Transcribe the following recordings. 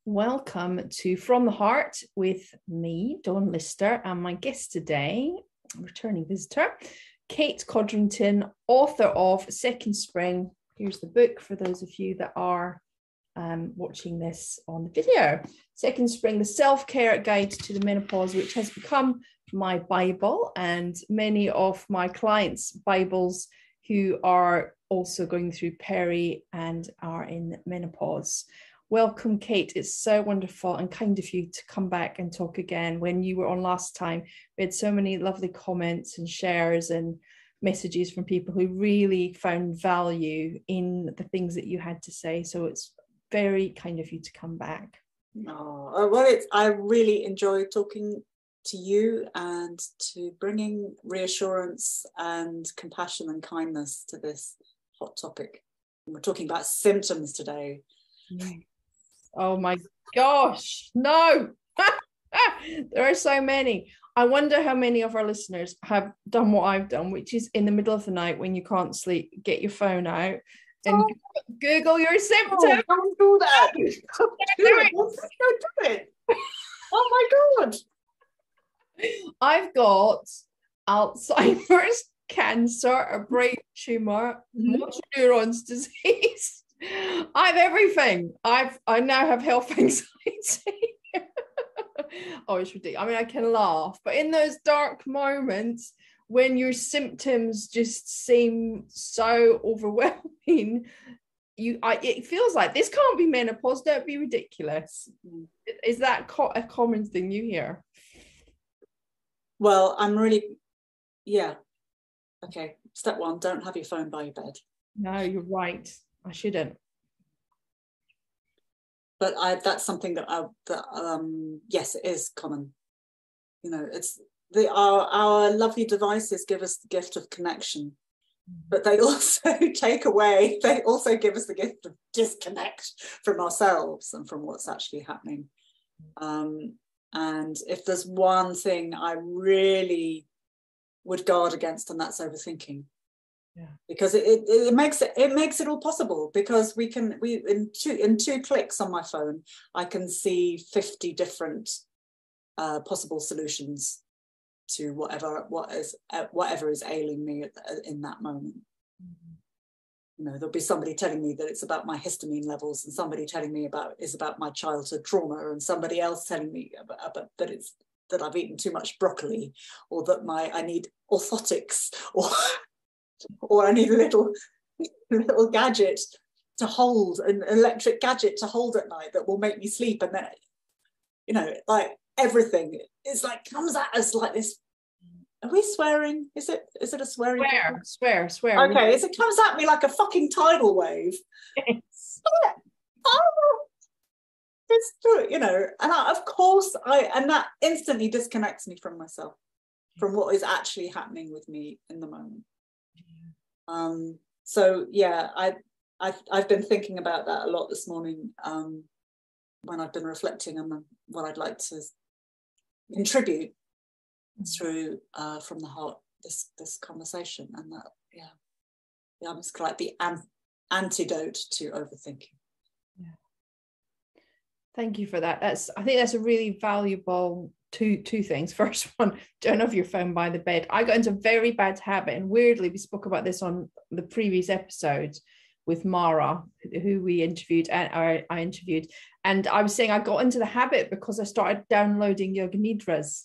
Welcome to From the Heart with me, Dawn Lister, and my guest today, returning visitor, Kate Codrington, author of Second Spring. Here's the book for those of you that are watching this on the video. Second Spring, the self-care guide to the menopause, which has become my Bible and many of my clients' Bibles who are also going through peri and are in menopause. Welcome, Kate. It's so wonderful and kind of you to come back and talk again. When you were on last time, we had so many lovely comments and shares and messages from people who really found value in the things that you had to say. So it's very kind of you to come back. Oh, well, I really enjoy talking to you and to bringing reassurance and compassion and kindness to this hot topic. We're talking about symptoms today. Oh my gosh, no. There are so many. I wonder how many of our listeners have done what I've done, which is in the middle of the night when you can't sleep, get your phone out and Google your symptoms. Oh, don't do that. Don't do it. Oh my God. I've got Alzheimer's, cancer, a brain tumor, motor neurons disease. I have everything. I now have health anxiety. Oh, it's ridiculous. I mean, I can laugh, but in those dark moments when your symptoms just seem so overwhelming, it feels like this can't be menopause. Don't be ridiculous. Is that a common thing you hear? Well, okay. Step one, don't have your phone by your bed. No, you're right. I shouldn't. But that's something that yes, it is common. You know, it's our lovely devices give us the gift of connection, but they also they also give us the gift of disconnect from ourselves and from what's actually happening. And if there's one thing I really would guard against, and that's overthinking. Yeah. Because it makes it all possible, because in two clicks on my phone I can see 50 different possible solutions to whatever is ailing me in that moment. You know, there'll be somebody telling me that it's about my histamine levels, and somebody telling me it's about my childhood trauma, and somebody else telling me about that I've eaten too much broccoli, or that I need orthotics, or I need a little gadget to hold, an electric gadget to hold at night that will make me sleep. And then, you know, like everything is like comes at us like this. Are we swearing? Is it a swearing? Swear. Okay, it comes at me like a fucking tidal wave. Yes. It's true, you know, and and that instantly disconnects me from myself, from what is actually happening with me in the moment. So yeah, I've been thinking about that a lot this morning, when I've been reflecting on what I'd like to contribute through From the Heart, this conversation, and that it's like the antidote to overthinking. Yeah. Thank you for that. I think that's a really valuable two things. First one, don't have your phone by the bed. I got into a very bad habit, and weirdly we spoke about this on the previous episode with Mara, who we interviewed, and I interviewed, and I was saying I got into the habit because I started downloading Yoga Nidras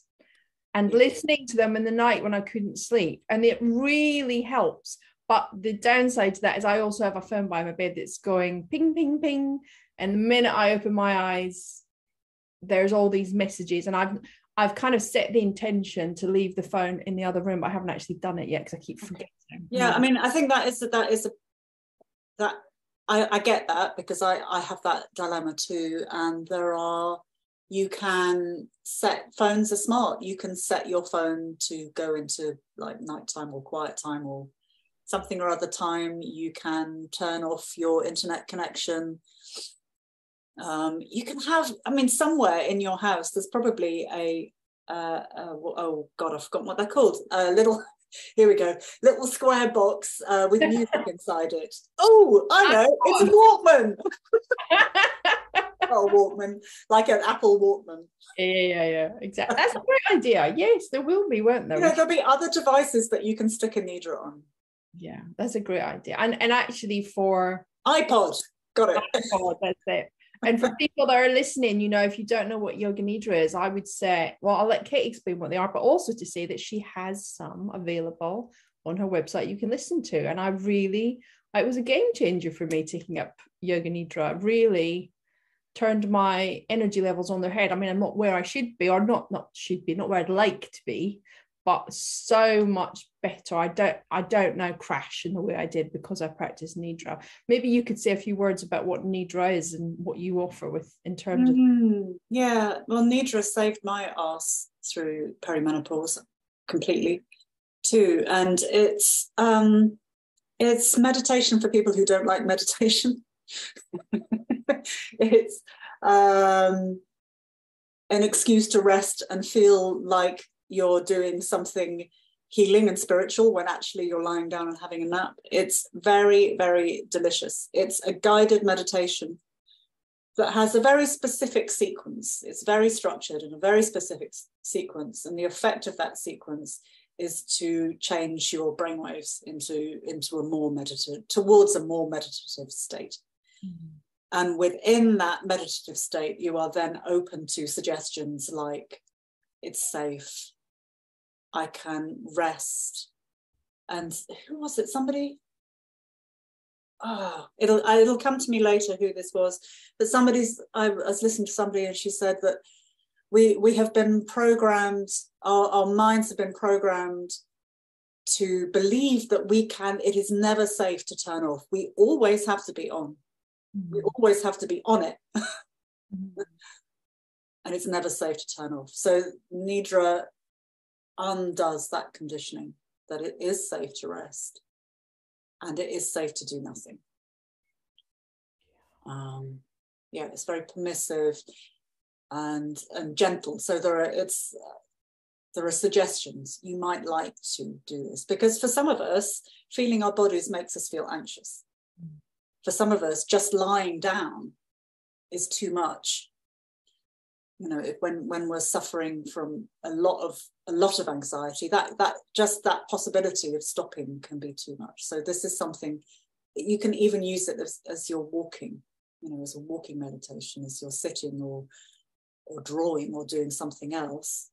and listening to them in the night when I couldn't sleep, and it really helps. But the downside to that is I also have a phone by my bed that's going ping, ping, ping, and the minute I open my eyes, there's all these messages, and I've kind of set the intention to leave the phone in the other room, but I haven't actually done it yet because I keep forgetting. Yeah, I mean, I think I get that, because I have that dilemma too. And you can set, phones are smart. You can set your phone to go into like nighttime or quiet time or something or other time. You can turn off your internet connection. You can have, I mean, somewhere in your house, there's probably oh God, I've forgotten what they're called. Here we go, little square box with music inside it. Oh, I know, it's a Walkman. Oh, Walkman, like an Apple Walkman. Yeah, exactly. That's a great idea. Yes, there will be, won't there? There'll be other devices that you can stick a Nidra on. Yeah, that's a great idea. And actually for iPod, got it. iPod, that's it. And for people that are listening, if you don't know what Yoga Nidra is, I would say, well, I'll let Kate explain what they are, but also to say that she has some available on her website you can listen to. And it was a game changer for me taking up Yoga Nidra. Really turned my energy levels on their head. I mean, I'm not where I should be, or not where I'd like to be, but so much better. I don't now crash in the way I did because I practice Nidra. Maybe you could say a few words about what Nidra is and what you offer in terms of. Yeah, well, Nidra saved my ass through perimenopause completely too, and it's meditation for people who don't like meditation. It's an excuse to rest and feel like you're doing something healing and spiritual when actually you're lying down and having a nap. It's very, very delicious. It's a guided meditation that has a very specific sequence. It's very structured in a very specific sequence, and the effect of that sequence is to change your brainwaves into a more meditative, towards a more meditative state. Mm-hmm. And within that meditative state, you are then open to suggestions like, it's safe, I can rest. And who was it? Somebody? It'll come to me later who this was. But I was listening to somebody and she said that we have been programmed, our minds have been programmed to believe that it is never safe to turn off. We always have to be on. We always have to be on it. And it's never safe to turn off. So Nidra undoes that conditioning, that it is safe to rest and it is safe to do nothing. It's very permissive and gentle. So there are suggestions. You might like to do this, because for some of us, feeling our bodies makes us feel anxious. For some of us, just lying down is too much. When we're suffering from a lot of anxiety, that possibility of stopping can be too much. So this is something that you can even use it as you're walking, as a walking meditation, as you're sitting or drawing or doing something else.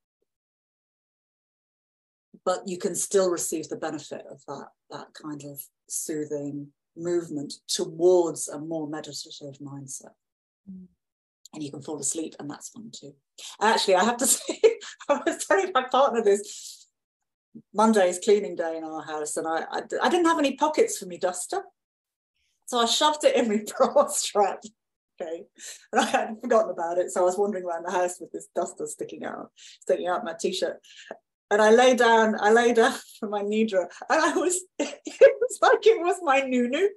But you can still receive the benefit of that kind of soothing movement towards a more meditative mindset. And you can fall asleep, and that's fun too. Actually, I have to say, I was telling my partner this. Monday is cleaning day in our house, and I didn't have any pockets for me duster, so I shoved it in my bra strap. Okay, and I hadn't forgotten about it, so I was wandering around the house with this duster sticking out my t-shirt. And I lay down for my Nidra, and it was like it was my nunu.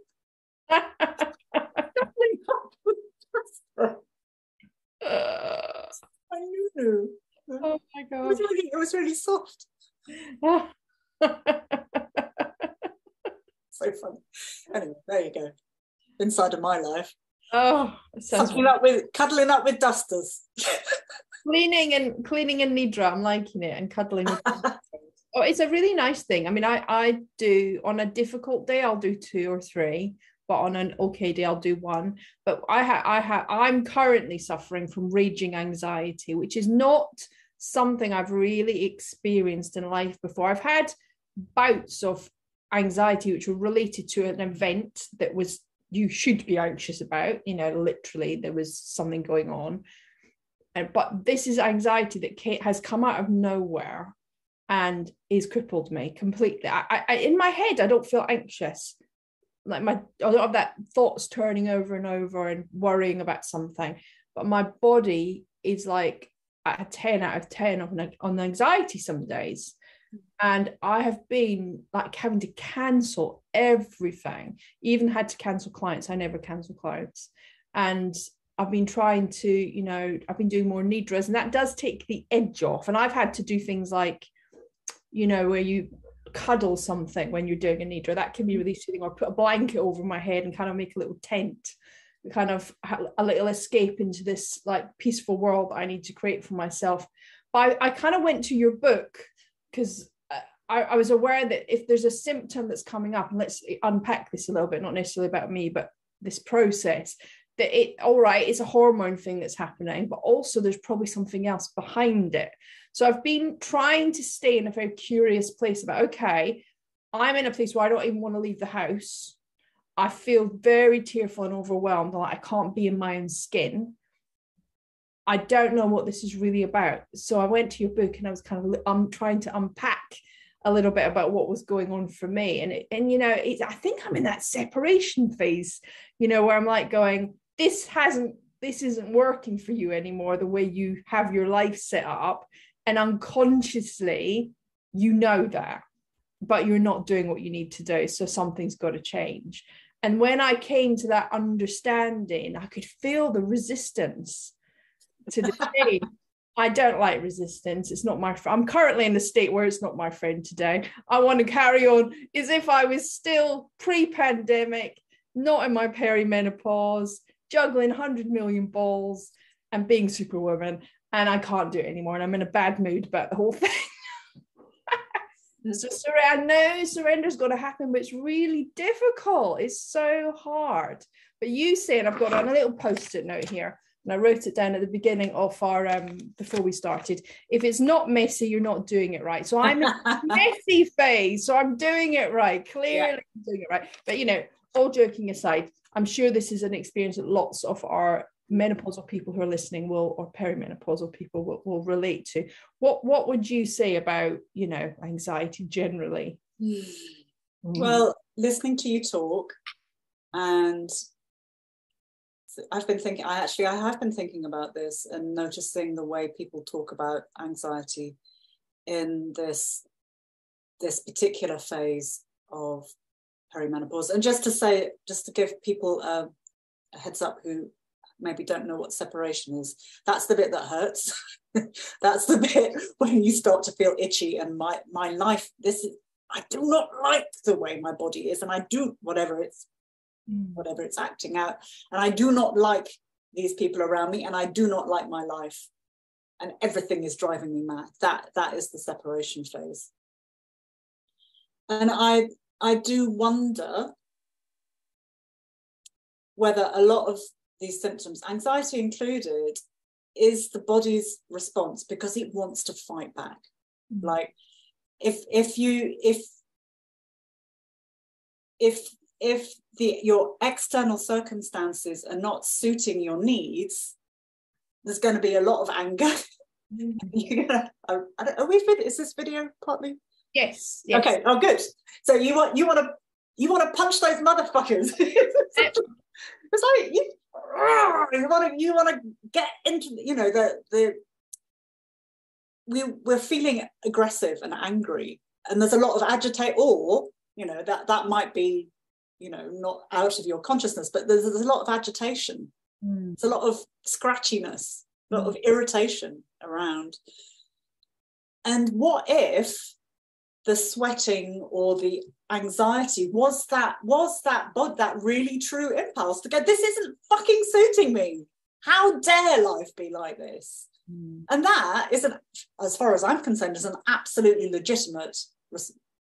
My nunu. Oh my god! It was really soft. So funny. Anyway, there you go. Inside of my life. Oh, cuddling up with dusters. Cleaning and Nidra, I'm liking it, and cuddling with oh, it's a really nice thing. I mean, I do, on a difficult day I'll do 2 or 3, but on an okay day I'll do 1. But I'm currently suffering from raging anxiety, which is not something I've really experienced in life before. I've had bouts of anxiety which were related to an event that was, you should be anxious about, literally there was something going on. But this is anxiety that Kate has come out of nowhere and is crippled me completely. I in my head, I don't feel anxious. I don't have that thoughts turning over and over and worrying about something. But my body is like at a 10 out of 10 on anxiety some days. And I have been like having to cancel everything, even had to cancel clients. I never cancel clients. And I've been trying to, I've been doing more Nidras, and that does take the edge off. And I've had to do things like, where you cuddle something when you're doing a Nidra. That can be really soothing, or put a blanket over my head and kind of make a little tent. kind of a little escape into this like peaceful world that I need to create for myself. But I kind of went to your book because I was aware that if there's a symptom that's coming up, and let's unpack this a little bit, not necessarily about me, but this process, that all right, it's a hormone thing that's happening, but also there's probably something else behind it. So I've been trying to stay in a very curious place about, okay, I'm in a place where I don't even want to leave the house. I feel very tearful and overwhelmed, like I can't be in my own skin. I don't know what this is really about. So I went to your book and I was kind of trying to unpack a little bit about what was going on for me. And you know, I think I'm in that separation phase, you know, where I'm like going, this isn't working for you anymore, the way you have your life set up. And unconsciously, you know that, but you're not doing what you need to do. So something's got to change. And when I came to that understanding, I could feel the resistance to the change. I don't like resistance. It's not my friend. I'm currently in a state where it's not my friend today. I want to carry on as if I was still pre-pandemic, not in my perimenopause, juggling 100 million balls and being superwoman. And I can't do it anymore. And I'm in a bad mood about the whole thing. So I know surrender's got to happen, but it's really difficult. It's so hard. But you say, and I've got on a little post-it note here, and I wrote it down at the beginning of our before we started, if it's not messy, you're not doing it right. So I'm in a messy phase, so I'm doing it right. Clearly, yeah. I'm doing it right. But you know, all joking aside, I'm sure this is an experience that lots of our menopausal people who are listening or perimenopausal people will relate to. What would you say about, you know, anxiety generally? Well, listening to you talk, and I have been thinking about this and noticing the way people talk about anxiety in this particular phase of perimenopause. And just to give people a heads up who maybe don't know what separation is, that's the bit that hurts. That's the bit when you start to feel itchy, and my life, I do not like the way my body is, and I do whatever it's acting out, and I do not like these people around me, and I do not like my life, and everything is driving me mad. That is the separation phase. And I do wonder whether a lot of these symptoms, anxiety included, is the body's response because it wants to fight back. Like if your external circumstances are not suiting your needs, there's going to be a lot of anger. Is this video partly? Yes. Okay. Oh, good. So you want to punch those motherfuckers. It's like you want to get into, you know, we're feeling aggressive and angry, and there's a lot of agitate, or you know, that might be, you know, not out of your consciousness, but there's a lot of agitation. There's a lot of scratchiness, a lot of irritation around. And what if the sweating or the anxiety was that really true impulse to go, this isn't fucking suiting me. How dare life be like this? And that is, as far as I'm concerned, is an absolutely legitimate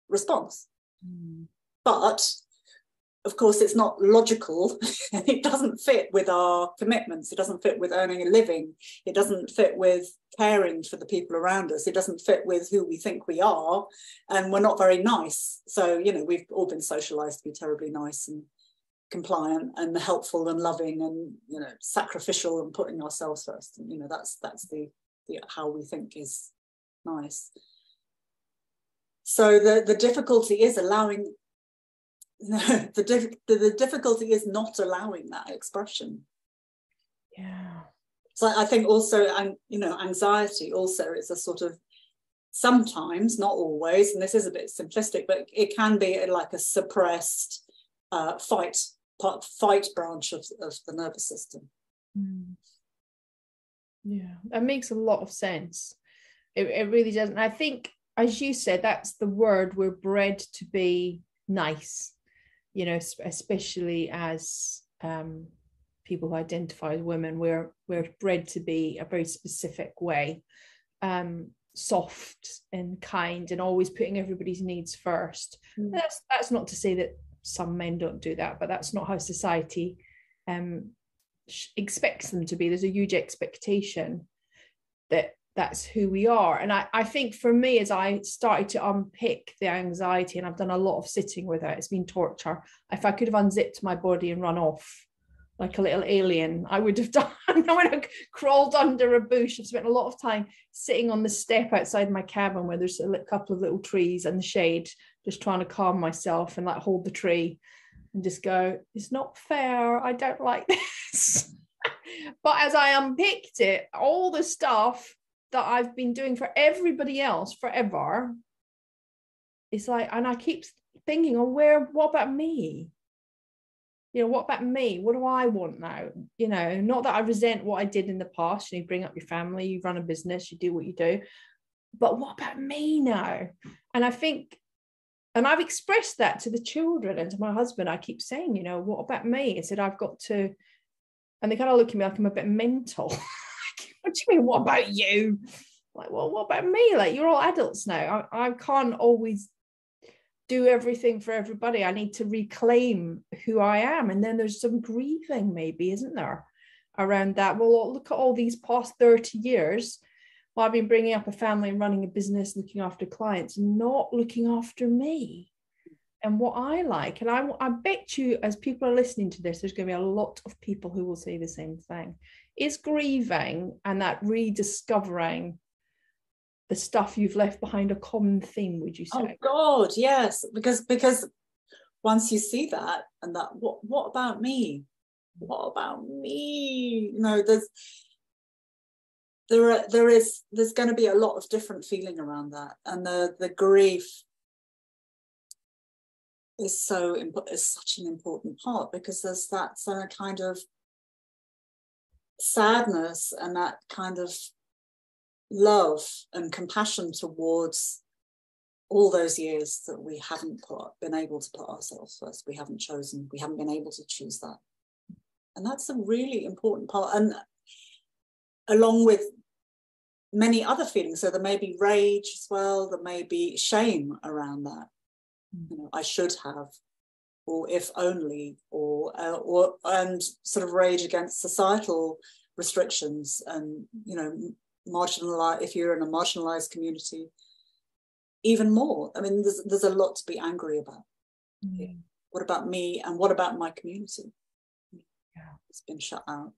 response. But of course, it's not logical, and it doesn't fit with our commitments. It doesn't fit with earning a living. It doesn't fit with caring for the people around us. It doesn't fit with who we think we are, and we're not very nice. So, you know, we've all been socialized to be terribly nice and compliant and helpful and loving and, you know, sacrificial and putting ourselves first. And, you know, that's the how we think is nice. So the difficulty is allowing. The difficulty is not allowing that expression. Yeah. So I think also, and you know, anxiety also is a sort of, sometimes, not always, and this is a bit simplistic, but it can be like a suppressed fight branch of the nervous system. Yeah, that makes a lot of sense. It really does. And I think, as you said, that's the word, we're bred to be nice. You know, especially as people who identify as women, we're bred to be a very specific way, soft and kind and always putting everybody's needs first. That's not to say that some men don't do that, but that's not how society expects them to be. There's a huge expectation that that's who we are. And I think for me, as I started to unpick the anxiety, and I've done a lot of sitting with it, it's been torture. If I could have unzipped my body and run off like a little alien, I would have done. I would have crawled under a bush. I've spent a lot of time sitting on the step outside my cabin where there's a couple of little trees and the shade, just trying to calm myself and like hold the tree and just go, it's not fair, I don't like this. But as I unpicked it, all the stuff that I've been doing for everybody else forever, it's like, and I keep thinking, oh, what about me? You know, what about me? What do I want now? You know, not that I resent what I did in the past. You bring up your family, you run a business, you do what you do. But what about me now? And I think, and I've expressed that to the children and to my husband. I keep saying, you know, what about me? I said, I've got to, and they kind of look at me like I'm a bit mental. What do you mean, what about you? Like, well, what about me? Like, you're all adults now. I can't always do everything for everybody. I need to reclaim who I am. And then there's some grieving, maybe, isn't there, around that? Well, look at all these past 30 years. Well, I've been bringing up a family and running a business, looking after clients, not looking after me and what I like. And I bet you, as people are listening to this, there's going to be a lot of people who will say the same thing. It's grieving and that rediscovering the stuff you've left behind a common theme, would you say? Oh God, yes, because once you see that and that, what about me? What about me? You know, there's going to be a lot of different feeling around that, and the grief is such an important part, because there's that kind of sadness and that kind of love and compassion towards all those years that we haven't been able to put ourselves first. We haven't been able to choose that. And that's a really important part. And along with many other feelings, so there may be rage as well, there may be shame around that. You know, I should have, or if only, and sort of rage against societal restrictions, and, you know, if you're in a marginalized community, even more. I mean, there's a lot to be angry about. Yeah. What about me, and what about my community? Yeah, it's been shut out,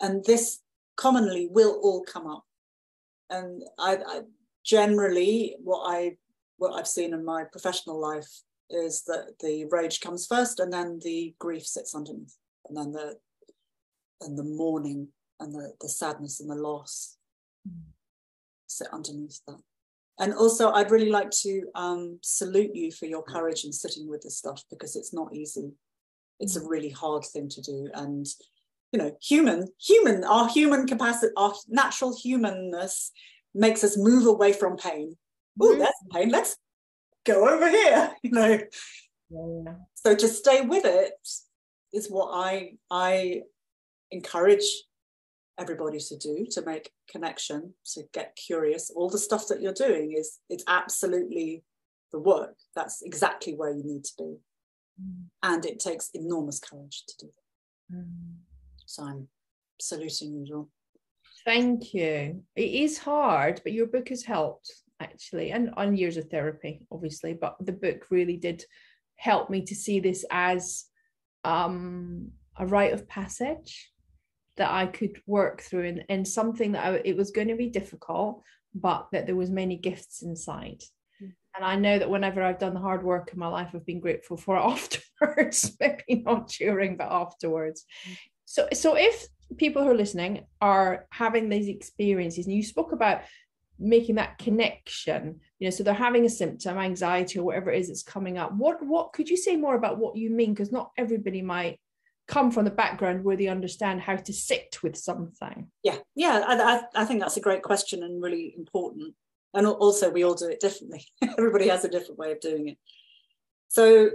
and this commonly will all come up. And I generally, what I've seen in my professional life is that the rage comes first, and then the grief sits underneath, and then the mourning and the sadness and the loss sit underneath that. And also, I'd really like to salute you for your courage in sitting with this stuff, because it's not easy. It's a really hard thing to do. And, you know, our human capacity, our natural humanness makes us move away from pain. Oh, there's pain. Let's go over here, you know. Yeah. So to stay with it is what I encourage everybody to do, to make connection, to get curious. All the stuff that you're doing it's absolutely the work. That's exactly where you need to be. And it takes enormous courage to do that. So I'm saluting you, Dawn. Thank you. It is hard, but your book has helped, actually, and on years of therapy, obviously, but the book really did help me to see this as a rite of passage that I could work through, and something that it was going to be difficult, but that there was many gifts inside. And I know that whenever I've done the hard work in my life, I've been grateful for it afterwards, maybe not during, but afterwards. So if people who are listening are having these experiences, and you spoke about making that connection, you know, so they're having a symptom, anxiety or whatever it is that's coming up, what could you say more about what you mean? Because not everybody might come from the background where they understand how to sit with something. I think that's a great question and really important. And also, we all do it differently. Everybody has a different way of doing it. So,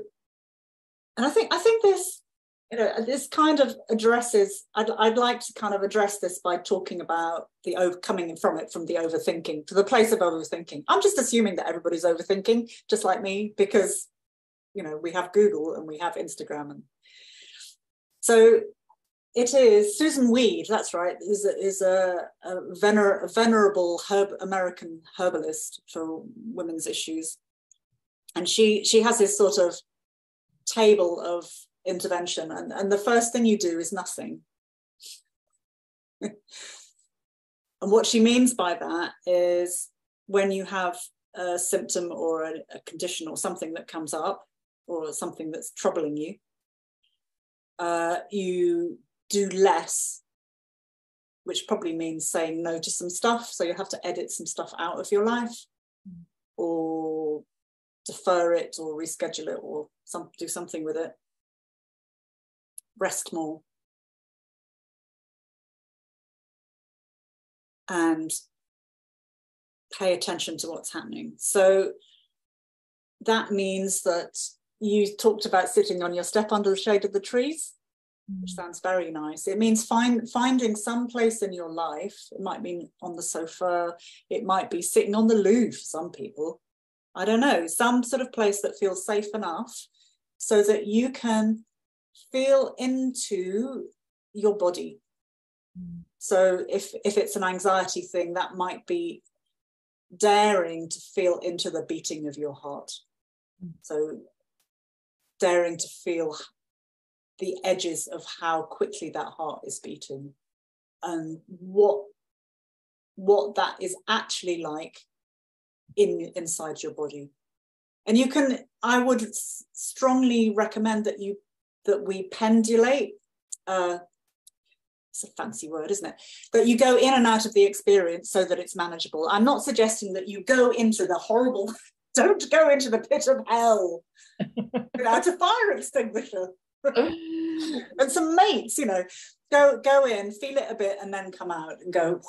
and I think this you know, this kind of addresses, I'd like to kind of address this by talking about coming from the overthinking, to the place of overthinking. I'm just assuming that everybody's overthinking, just like me, because, you know, we have Google and we have Instagram. And so it is Susan Weed, that's right, is a venerable American herbalist for women's issues. And she has this sort of table of intervention, and the first thing you do is nothing. And what she means by that is, when you have a symptom or a condition or something that comes up, or something that's troubling you, you do less, which probably means saying no to some stuff. So you have to edit some stuff out of your life, or defer it, or reschedule it, or do something with it. Rest more. And pay attention to what's happening. So that means that you talked about sitting on your step under the shade of the trees, which sounds very nice. It means finding some place in your life. It might be on the sofa. It might be sitting on the loo for some people. I don't know, some sort of place that feels safe enough so that you can feel into your body. So if it's an anxiety thing, that might be daring to feel into the beating of your heart. So daring to feel the edges of how quickly that heart is beating, and what that is actually like inside your body. And I would strongly recommend that we pendulate. It's a fancy word, isn't it? That you go in and out of the experience so that it's manageable. I'm not suggesting that you go into the horrible, don't go into the pit of hell without a fire extinguisher. And some mates, you know, go in, feel it a bit, and then come out and go,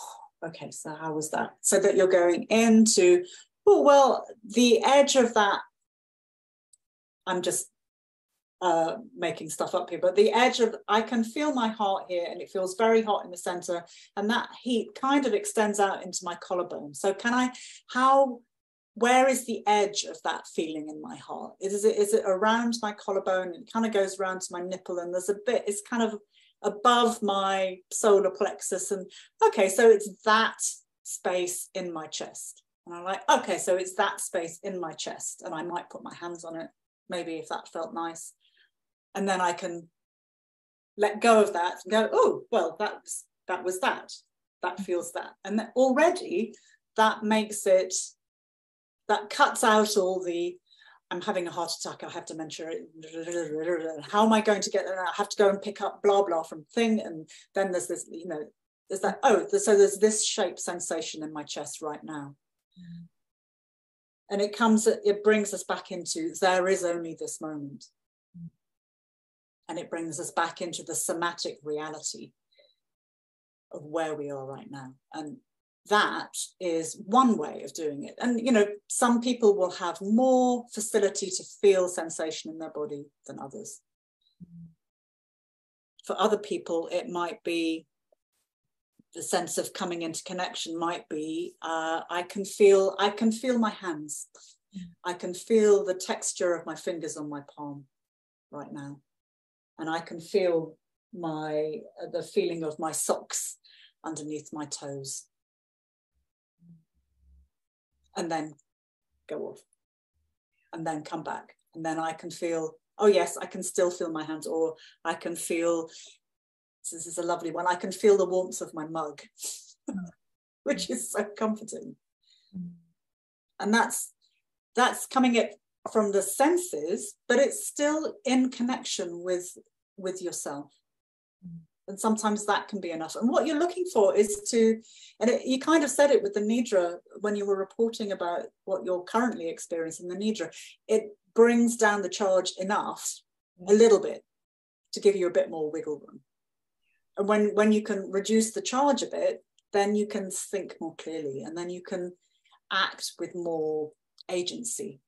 okay, so how was that? So that you're going into, oh, well, the edge of that, I'm just making stuff up here, but the edge of, I can feel my heart here, and it feels very hot in the center, and that heat kind of extends out into my collarbone. So where is the edge of that feeling in my heart? Is it around my collarbone? It kind of goes around to my nipple, and there's a bit, it's kind of above my solar plexus. And okay, so it's that space in my chest. And I'm like, okay, so it's that space in my chest, and I might put my hands on it, maybe, if that felt nice. And then I can let go of that and go, oh, well, that was that feels that. And then already that makes it, that cuts out all the, I'm having a heart attack, I have dementia, how am I going to get there? I have to go and pick up blah, blah from thing. And then there's this, you know, there's that, so there's this shape sensation in my chest right now. And it brings us back into, there is only this moment. And it brings us back into the somatic reality of where we are right now. And that is one way of doing it. And, you know, some people will have more facility to feel sensation in their body than others. For other people, it might be the sense of coming into connection might be, I can feel my hands. I can feel the texture of my fingers on my palm right now. And I can feel the feeling of my socks underneath my toes. And then go off. And then come back. And then I can feel, oh yes, I can still feel my hands, or I can feel, this is a lovely one, I can feel the warmth of my mug, which is so comforting. And that's coming from the senses, but it's still in connection with yourself. And sometimes that can be enough. And what you're looking for is you kind of said it with the Nidra when you were reporting about what you're currently experiencing the Nidra. It brings down the charge enough, a little bit, to give you a bit more wiggle room. And when you can reduce the charge a bit, then you can think more clearly, and then you can act with more agency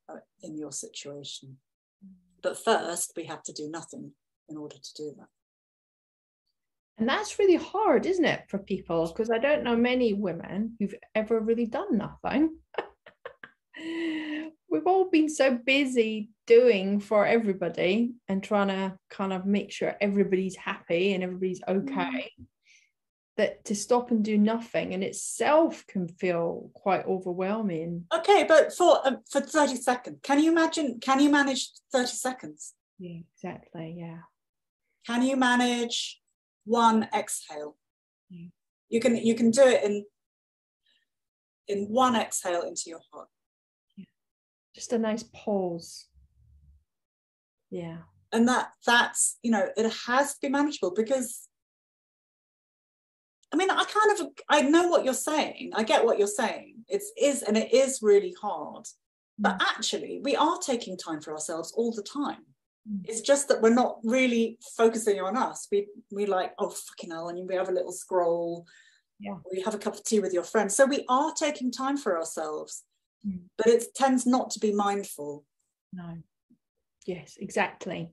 in your situation. But first, we have to do nothing in order to do that. And that's really hard, isn't it, for people? Because I don't know many women who've ever really done nothing. We've all been so busy doing for everybody and trying to kind of make sure everybody's happy and everybody's okay, that to stop and do nothing in itself can feel quite overwhelming. Okay, but for 30 seconds, can you manage 30 seconds? Yeah, exactly. Yeah. Can you manage one exhale? Yeah. You can do it in one exhale into your heart. Yeah. Just a nice pause. Yeah. And that's, you know, it has to be manageable, because I mean, I know what you're saying. I get what you're saying. It is really hard. But actually, we are taking time for ourselves all the time. It's just that we're not really focusing on us. We like, oh, fucking hell, and we have a little scroll. Yeah. We have a cup of tea with your friends. So we are taking time for ourselves, but it tends not to be mindful. No. Yes, exactly.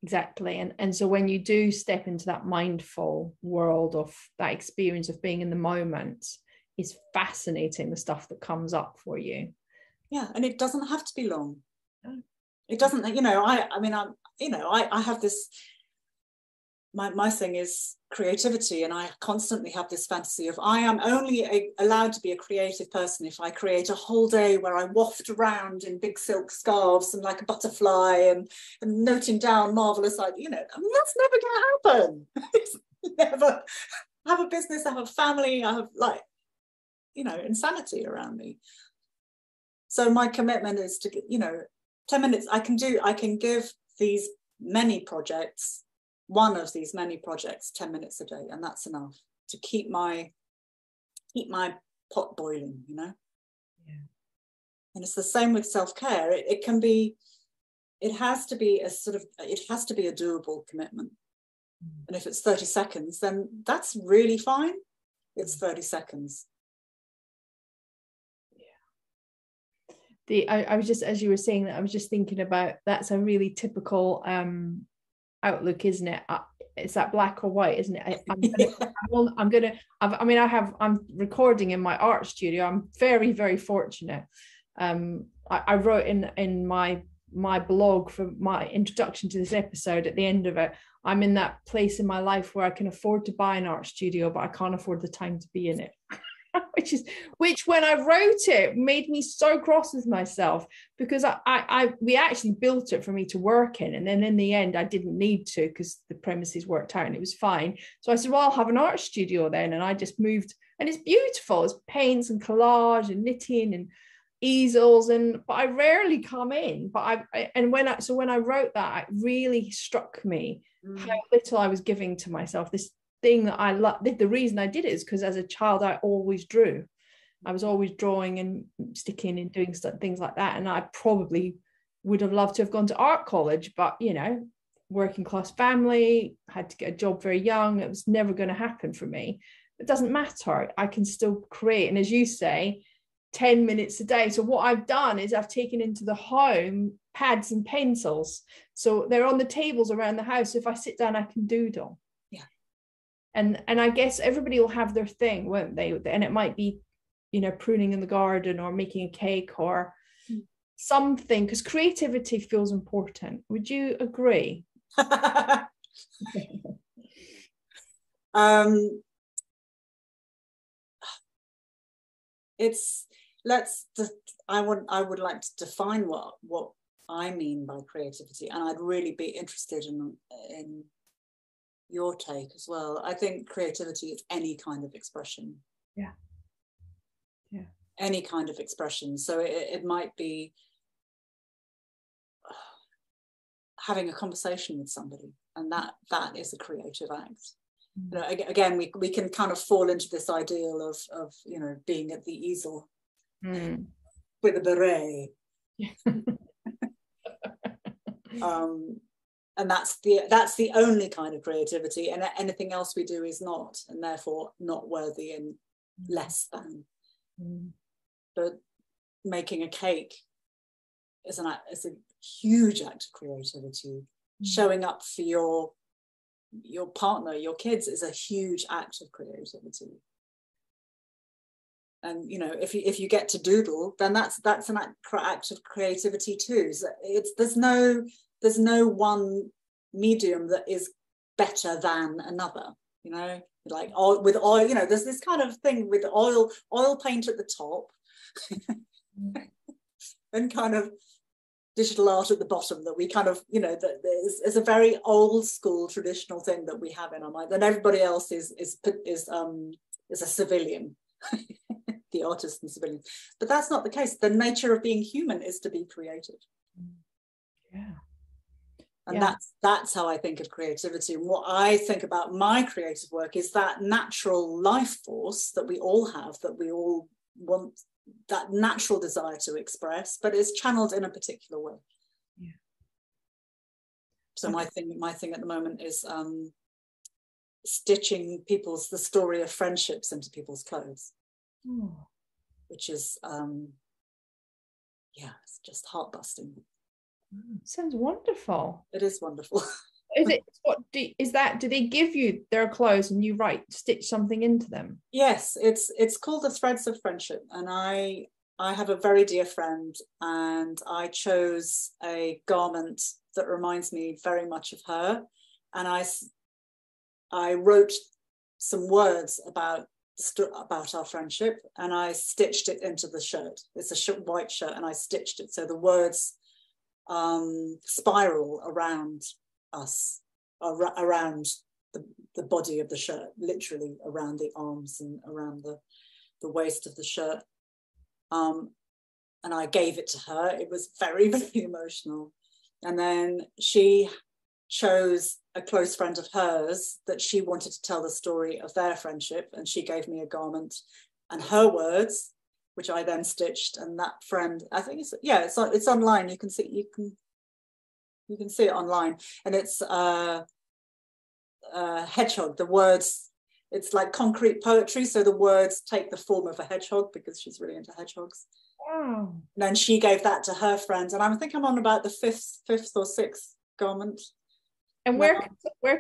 Exactly. And so when you do step into that mindful world of that experience of being in the moment, it's fascinating, the stuff that comes up for you. Yeah, and it doesn't have to be long. No. It doesn't, you know, I have this, my thing is creativity, and I constantly have this fantasy of I am only allowed to be a creative person if I create a whole day where I waft around in big silk scarves and like a butterfly and noting down marvelous ideas. You know, I mean, that's never going to happen. It's never. I have a business, I have a family, I have, like, you know, insanity around me. So my commitment is to, you know, 10 minutes. I can give these many projects, one of these many projects, 10 minutes a day, and that's enough to keep my pot boiling, you know. Yeah. And it's the same with self-care. It has to be a doable commitment. And if it's 30 seconds, then that's really fine. It's 30 seconds. I was just, as you were saying that, I was just thinking about, that's a really typical outlook, isn't it? It's that black or white, isn't it? I'm recording in my art studio. I'm very, very fortunate. I wrote in my blog for my introduction to this episode, at the end of it, I'm in that place in my life where I can afford to buy an art studio, but I can't afford the time to be in it. which when I wrote it made me so cross with myself, because we actually built it for me to work in, and then in the end I didn't need to because the premises worked out and it was fine. So I said, well, I'll have an art studio then, and I just moved, and it's beautiful. It's paints and collage and knitting and easels, but I rarely come in. But when I wrote that, it really struck me how little I was giving to myself. This thing that I love. The reason I did it is because as a child I always drew. I was always drawing and sticking and doing things like that, and I probably would have loved to have gone to art college, but you know, working class family, had to get a job very young. It was never going to happen for me. It doesn't matter. I can still create, and as you say, 10 minutes a day. So what I've done is I've taken into the home pads and pencils, so they're on the tables around the house. If I sit down, I can doodle. And I guess everybody will have their thing, won't they? And it might be, you know, pruning in the garden or making a cake or something, because creativity feels important. Would you agree? I would like to define what I mean by creativity, and I'd really be interested in your take as well. I think creativity is any kind of expression. Yeah. Any kind of expression. So it might be having a conversation with somebody, and that is a creative act. You know, again, we can kind of fall into this ideal of you know, being at the easel with a beret. And that's the only kind of creativity, and anything else we do is not, and therefore not worthy and less than. But making a cake is a huge act of creativity. showing up for your partner, your kids, is a huge act of creativity. And you know, if you get to doodle, then that's an act of creativity too. So there's no one medium that is better than another, you know, like with oil, you know, there's this kind of thing with oil paint at the top and kind of digital art at the bottom, that we kind of, you know, that there's a very old school traditional thing that we have in our mind, and everybody else is a civilian. The artist and civilian. But that's not the case. The nature of being human is to be creative. Yeah. And that's how I think of creativity. And what I think about my creative work is that natural life force that we all have, that we all want, that natural desire to express, but it's channeled in a particular way. Yeah. So my thing at the moment is stitching the story of friendships into people's clothes. Oh. Which is it's just heart-busting. Sounds wonderful. It is wonderful. Do they give you their clothes and you stitch something into them? Yes, it's called the Threads of Friendship, and I have a very dear friend, and I chose a garment that reminds me very much of her, and I wrote some words about our friendship, and I stitched it into the shirt. It's a white shirt, and I stitched it so the words spiral around us, around the body of the shirt, literally around the arms and around the waist of the shirt. And I gave it to her. It was very, very emotional. And then she chose a close friend of hers that she wanted to tell the story of their friendship, and she gave me a garment and her words, which I then stitched. And that friend, I think it's online. You can see it online, and it's hedgehog. The words, it's like concrete poetry, so the words take the form of a hedgehog because she's really into hedgehogs. Wow. And then she gave that to her friend, and I think I'm on about the fifth or sixth garment. And where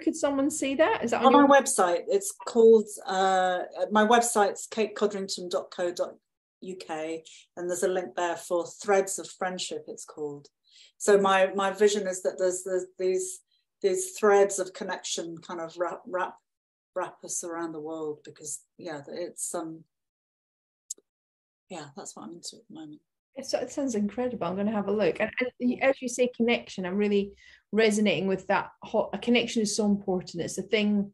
could someone see that? Is that on my website? It's called my website's katecodrington.co.uk, and there's a link there for Threads of Friendship, it's called. So my vision is that there's these threads of connection kind of wrap us around the world, because it's that's what I'm into at the moment. It sounds incredible. I'm going to have a look. And as you say, connection, I'm really resonating with that. A connection is so important. It's a thing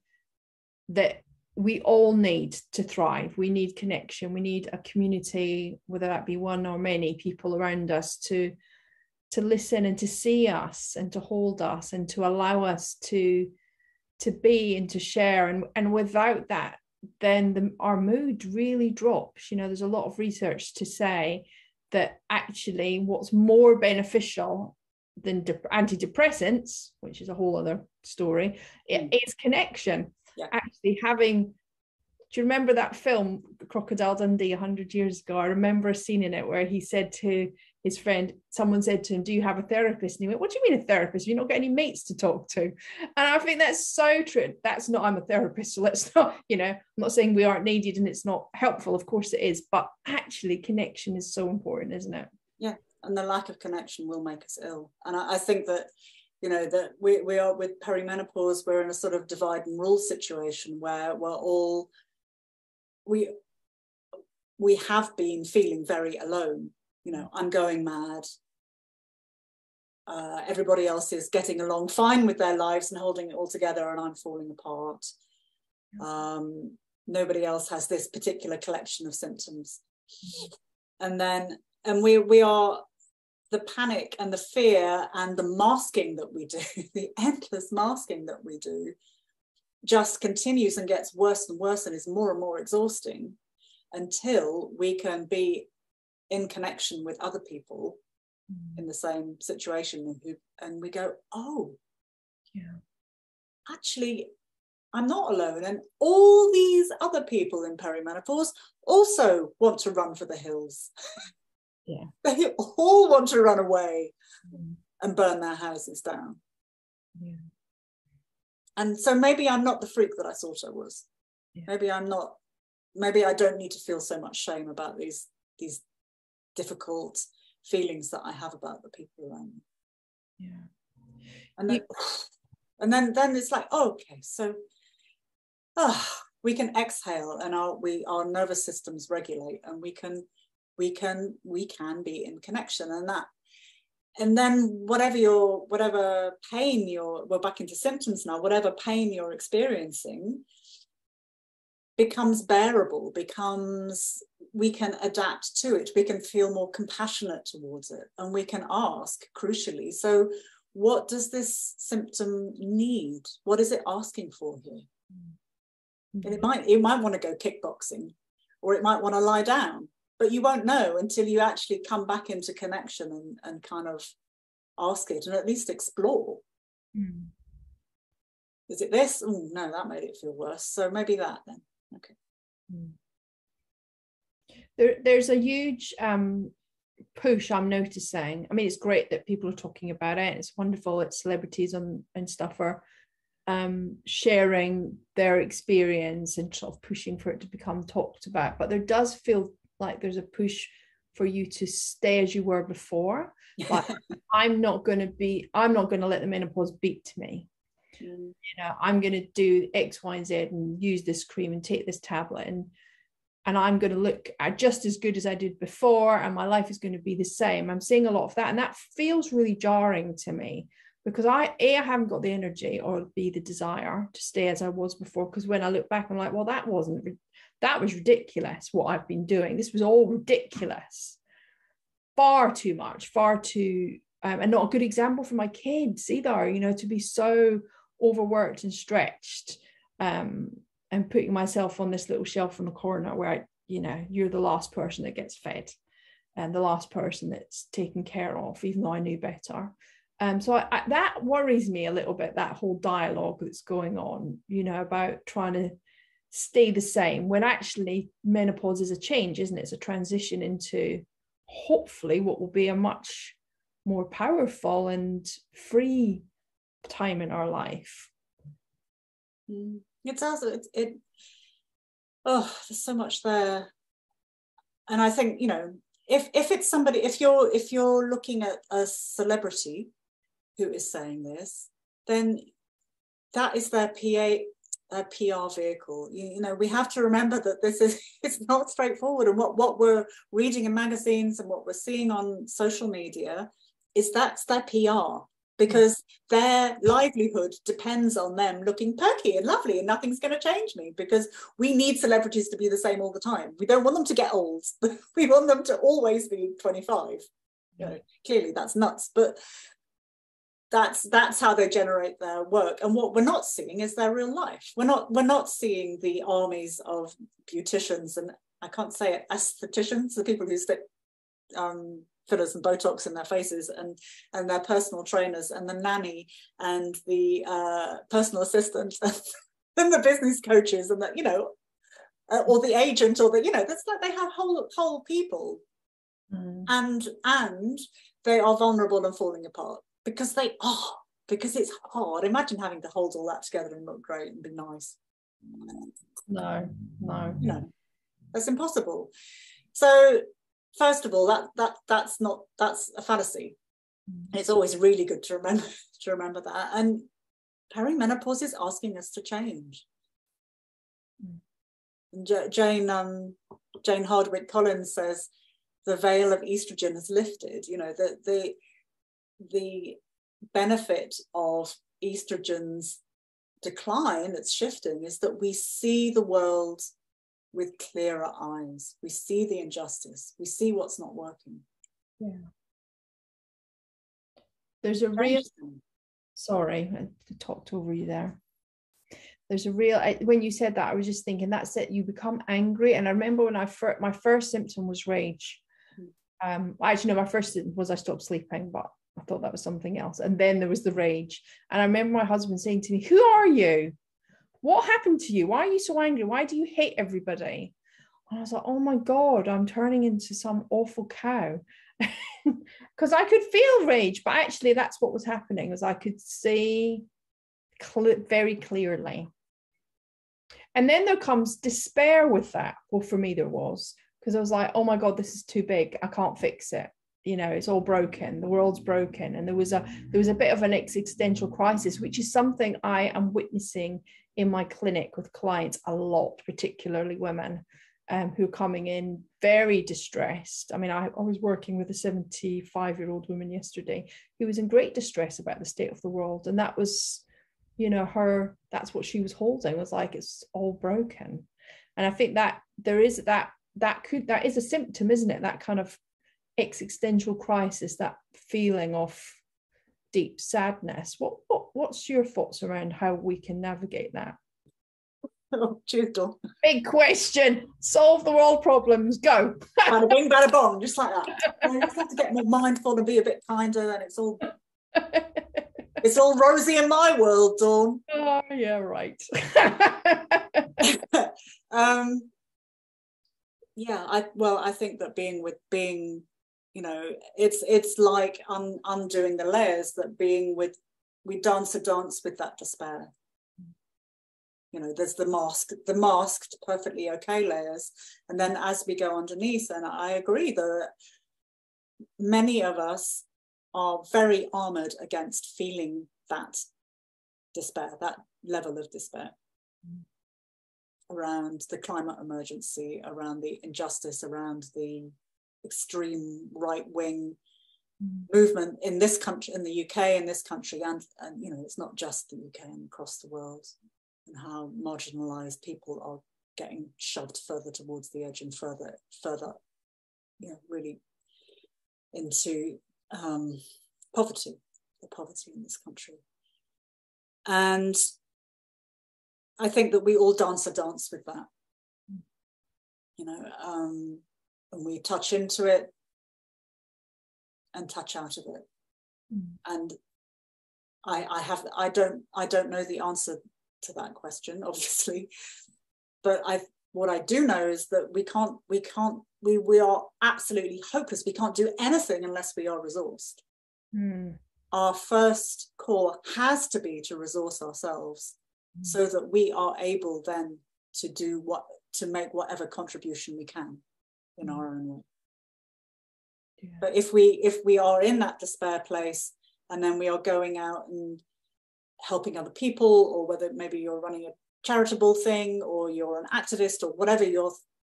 that we all need to thrive. We need connection. We need a community, whether that be one or many people around us, to listen and to see us and to hold us and to allow us to be and to share. And without that, then our mood really drops. You know, there's a lot of research to say that actually what's more beneficial than antidepressants, which is a whole other story, is connection. Yeah. Actually having, do you remember that film Crocodile Dundee 100 years ago? I remember a scene in it where he said to his friend, someone said to him, "Do you have a therapist?" And he went, "What do you mean a therapist? You've not got any mates to talk to." And I think that's so true. That's not, I'm a therapist, so let's not, I'm not saying we aren't needed and it's not helpful. Of course it is, but actually connection is so important, isn't it? Yeah, and the lack of connection will make us ill. And I think that, that we are, with perimenopause, we're in a sort of divide and rule situation where we have been feeling very alone. I'm going mad. Everybody else is getting along fine with their lives and holding it all together, and I'm falling apart. Nobody else has this particular collection of symptoms. And we are, the panic and the fear and the masking that we do, the endless masking that we do, just continues and gets worse and worse and is more and more exhausting, until we can be in connection with other people in the same situation, and we go, oh, yeah, actually I'm not alone, and all these other people in perimenopause also want to run for the hills. Yeah. They all want to run away and burn their houses down. Yeah. And so maybe I'm not the freak that I thought I was. Yeah. Maybe I don't need to feel so much shame about these difficult feelings that I have about the people around me. Yeah. And then it's like, oh, okay, so we can exhale, and our nervous systems regulate, and we can be in connection, and then whatever pain we're back into symptoms now, whatever pain you're experiencing becomes bearable, we can adapt to it, we can feel more compassionate towards it, and we can ask, crucially, so what does this symptom need? What is it asking for here? Mm-hmm. And it might want to go kickboxing, or it might want to lie down, but you won't know until you actually come back into connection and kind of ask it, and at least explore. Mm. Is it this? Oh no, that made it feel worse. So maybe that then. Okay. There's a huge push I'm noticing. I mean, it's great that people are talking about it. It's wonderful that celebrities and stuff are sharing their experience and sort of pushing for it to become talked about. But there does feel like there's a push for you to stay as you were before. Like, I'm not going to let the menopause beat me. You know, I'm going to do X, Y, and Z and use this cream and take this tablet, and I'm going to look just as good as I did before, and my life is going to be the same. I'm seeing a lot of that, and that feels really jarring to me, because I haven't got the energy or the desire to stay as I was before. Because when I look back, I'm like, well, that was ridiculous what I've been doing. This was all ridiculous, far too much, and not a good example for my kids either, you know, to be so overworked and stretched, and putting myself on this little shelf in the corner where you're the last person that gets fed and the last person that's taken care of, even though I knew better. So that worries me a little bit, that whole dialogue that's going on, you know, about trying to stay the same, when actually menopause is a change, isn't it? It's a transition into hopefully what will be a much more powerful and free time in our life. It's also there's so much there. And I think, you know, if it's somebody, if you're looking at a celebrity who is saying this, then that is their PR vehicle. You know, we have to remember that it's not straightforward, and what we're reading in magazines and what we're seeing on social media that's their PR, because their livelihood depends on them looking perky and lovely, and nothing's going to change me, because we need celebrities to be the same all the time. We don't want them to get old. We want them to always be 25. You know, clearly that's nuts, but that's how they generate their work. And what we're not seeing is their real life. We're not seeing the armies of beauticians, and I can't say it, aestheticians, the people who stick fillers and Botox in their faces, and their personal trainers, and the nanny, and the personal assistant, and the business coaches, and that, you know, or the agent, or the, you know, that's like they have whole people, and they are vulnerable and falling apart because it's hard. Imagine having to hold all that together and look great and be nice. No, that's impossible. So first of all, that's a fallacy. It's always really good to remember that. And perimenopause is asking us to change. And Jane Hardwick Collins says the veil of estrogen has lifted. You know, the benefit of estrogen's decline that's shifting is that we see the world with clearer eyes. We see the injustice. We see what's not working. Yeah. There's a real, sorry, I talked over you there. There's a real, when you said that, I was just thinking, that's it, you become angry. And I remember when my first symptom was rage. Actually, no, my first symptom was I stopped sleeping, but I thought that was something else. And then there was the rage. And I remember my husband saying to me, who are you? What happened to you? Why are you so angry? Why do you hate everybody? And I was like, oh my God, I'm turning into some awful cow. because I could feel rage, but actually that's what was happening, was I could see very clearly. And then there comes despair with that. Well, for me there was, because I was like, oh my God, this is too big. I can't fix it. You know, it's all broken. The world's broken. And there was a bit of an existential crisis, which is something I am witnessing in my clinic with clients a lot, particularly women who are coming in very distressed. I mean, I was working with a 75-year-old woman yesterday who was in great distress about the state of the world. And that was, you know, that's what she was holding, was like, it's all broken. And I think that there is that is a symptom, isn't it? That kind of existential crisis, that feeling of deep sadness. What's your thoughts around how we can navigate that? Oh, Dawn. Big question. Solve the world problems. Go. Bada bing, bada bong, just like that. You just have to get more mindful and be a bit kinder, and it's all rosy in my world, Dawn. Oh, yeah, right. Yeah, I think that being, you know, it's like undoing the layers, that we dance a dance with that despair. You know, there's the masked, perfectly okay layers. And then as we go underneath, and I agree that many of us are very armored against feeling that despair, that level of despair around the climate emergency, around the injustice, around the extreme right-wing movement in this country, in the UK, in this country, and you know, it's not just the UK, and across the world, and how marginalized people are getting shoved further towards the edge and further, you know, really into poverty in this country. And I think that we all dance a dance with that, you know, and we touch into it and touch out of it. And I don't know the answer to that question, obviously, but what I do know is that we are absolutely hopeless. We can't do anything unless we are resourced. Our first core has to be to resource ourselves, so that we are able then to make whatever contribution we can in our own way. Yeah. But if we are in that despair place, and then we are going out and helping other people, or whether maybe you're running a charitable thing, or you're an activist, or whatever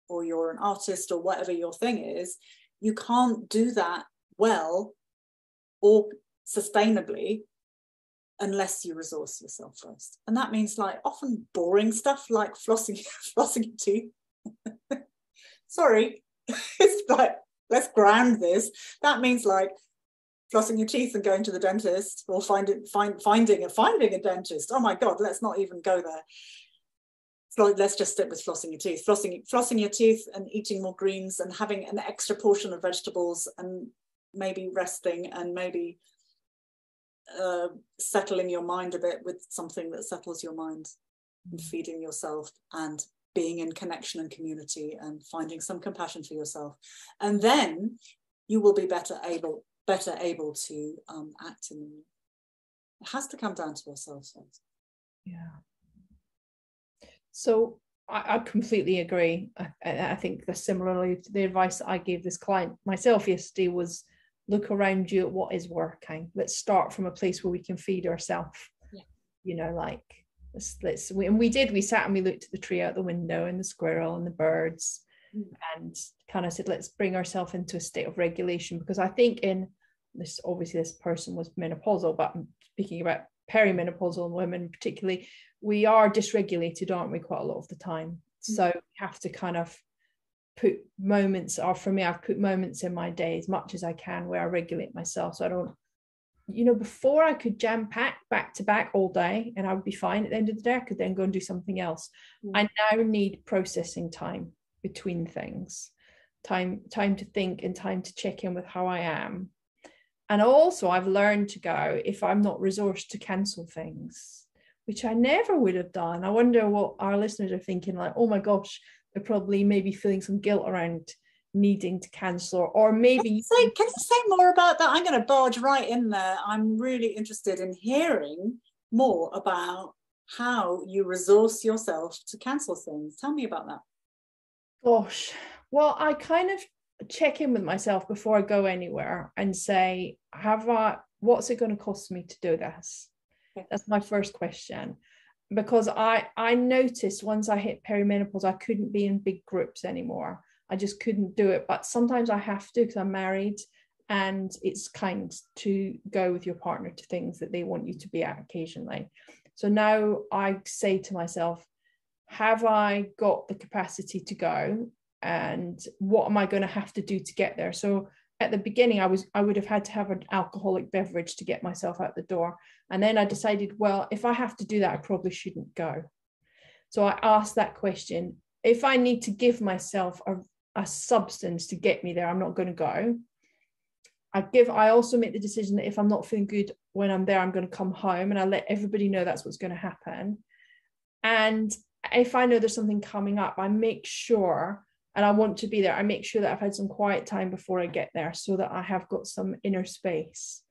or you're an artist, or whatever your thing is, you can't do that well or sustainably unless you resource yourself first. And that means, like, often boring stuff like flossing your teeth. Sorry, it's like, let's ground this. That means like flossing your teeth and going to the dentist, or finding a dentist. Oh my God, let's not even go there. So let's just stick with flossing your teeth. Flossing your teeth and eating more greens, and having an extra portion of vegetables, and maybe resting, and maybe settling your mind a bit with something that settles your mind, and feeding yourself, and being in connection and community, and finding some compassion for yourself. And then you will be better able to act in the world. It has to come down to ourselves first. Yeah. So I completely agree. I think that similarly to the advice that I gave this client myself yesterday was, look around you at what is working. Let's start from a place where we can feed ourselves. Yeah. You know, like we sat and we looked at the tree out the window, and the squirrel and the birds, and kind of said, let's bring ourselves into a state of regulation. Because I think in this, obviously this person was menopausal, but I'm speaking about perimenopausal women particularly, we are dysregulated, aren't we, quite a lot of the time. So we have to kind of put moments, or for me, I've put moments in my day as much as I can where I regulate myself, so I don't, you know, before I could jam pack back to back all day and I would be fine. At the end of the day, I could then go and do something else. I now need processing time between things, time to think, and time to check in with how I am. And also I've learned to go, if I'm not resourced, to cancel things, which I never would have done. I wonder what our listeners are thinking, like, oh my gosh, they're probably maybe feeling some guilt around needing to cancel, or maybe can you say more about that? I'm going to barge right in there. I'm really interested in hearing more about how you resource yourself to cancel things. Tell me about that. Gosh, well, I kind of check in with myself before I go anywhere and say, what's it going to cost me to do this? Okay. That's my first question. Because I noticed once I hit perimenopause, I couldn't be in big groups anymore. I just couldn't do it. But sometimes I have to because I'm married, and it's kind to go with your partner to things that they want you to be at occasionally. So now I say to myself, have I got the capacity to go? And what am I going to have to do to get there? So at the beginning, I would have had to have an alcoholic beverage to get myself out the door. And then I decided, well, if I have to do that, I probably shouldn't go. So I asked that question. If I need to give myself a substance to get me there, I'm not going to go. I also make the decision that if I'm not feeling good when I'm there, I'm going to come home, and I let everybody know that's what's going to happen. And if I know there's something coming up, I make sure, and I want to be there, I make sure that I've had some quiet time before I get there so that I have got some inner space.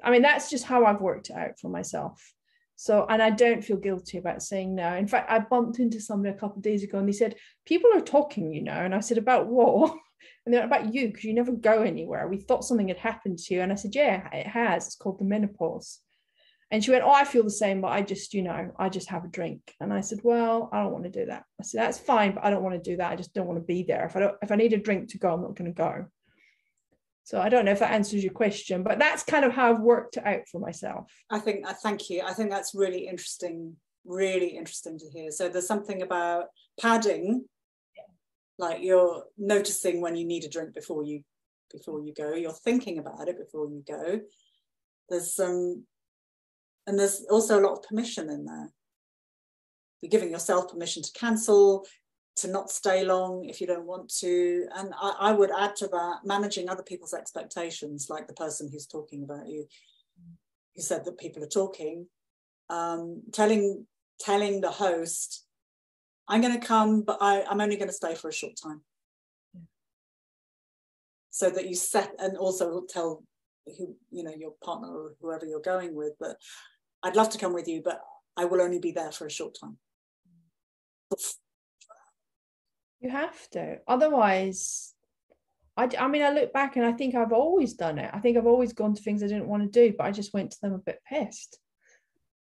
I mean, that's just how I've worked it out for myself. So, and I don't feel guilty about saying no. In fact, I bumped into somebody a couple of days ago and they said, people are talking, you know, and I said, about what? And they're about you, because you never go anywhere. We thought something had happened to you. And I said, yeah, it has. It's called the menopause. And she went, oh, I feel the same, but I just, you know, I just have a drink. And I said, well, I don't want to do that. I said, that's fine, but I don't want to do that. I just don't want to be there. If I need a drink to go, I'm not going to go. So I don't know if that answers your question, but that's kind of how I've worked it out for myself. Thank you. I think that's really interesting to hear. So there's something about padding, like you're noticing when you need a drink before you go. You're thinking about it before you go. And there's also a lot of permission in there. You're giving yourself permission to cancel, to not stay long if you don't want to. And I would add to that, managing other people's expectations, like the person who's talking about you, who said that people are talking, telling the host, I'm going to come, but I'm only going to stay for a short time. So that you set, and also tell who, you know, your partner or whoever you're going with, that I'd love to come with you, but I will only be there for a short time. You have to. Otherwise, I mean, I look back and I think I've always done it. I think I've always gone to things I didn't want to do, but I just went to them a bit pissed.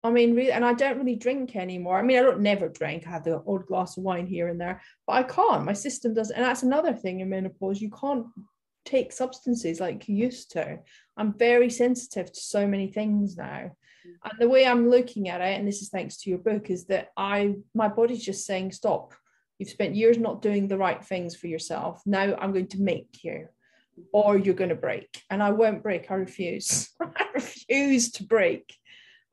I mean, really, and I don't really drink anymore. I mean, I don't never drink. I have the odd glass of wine here and there, but I can't. My system doesn't. And that's another thing in menopause. You can't take substances like you used to. I'm very sensitive to so many things now. And the way I'm looking at it, and this is thanks to your book, is that my body's just saying, stop. You've spent years not doing the right things for yourself. Now I'm going to make you, or you're going to break. And I won't break. I refuse. I refuse to break.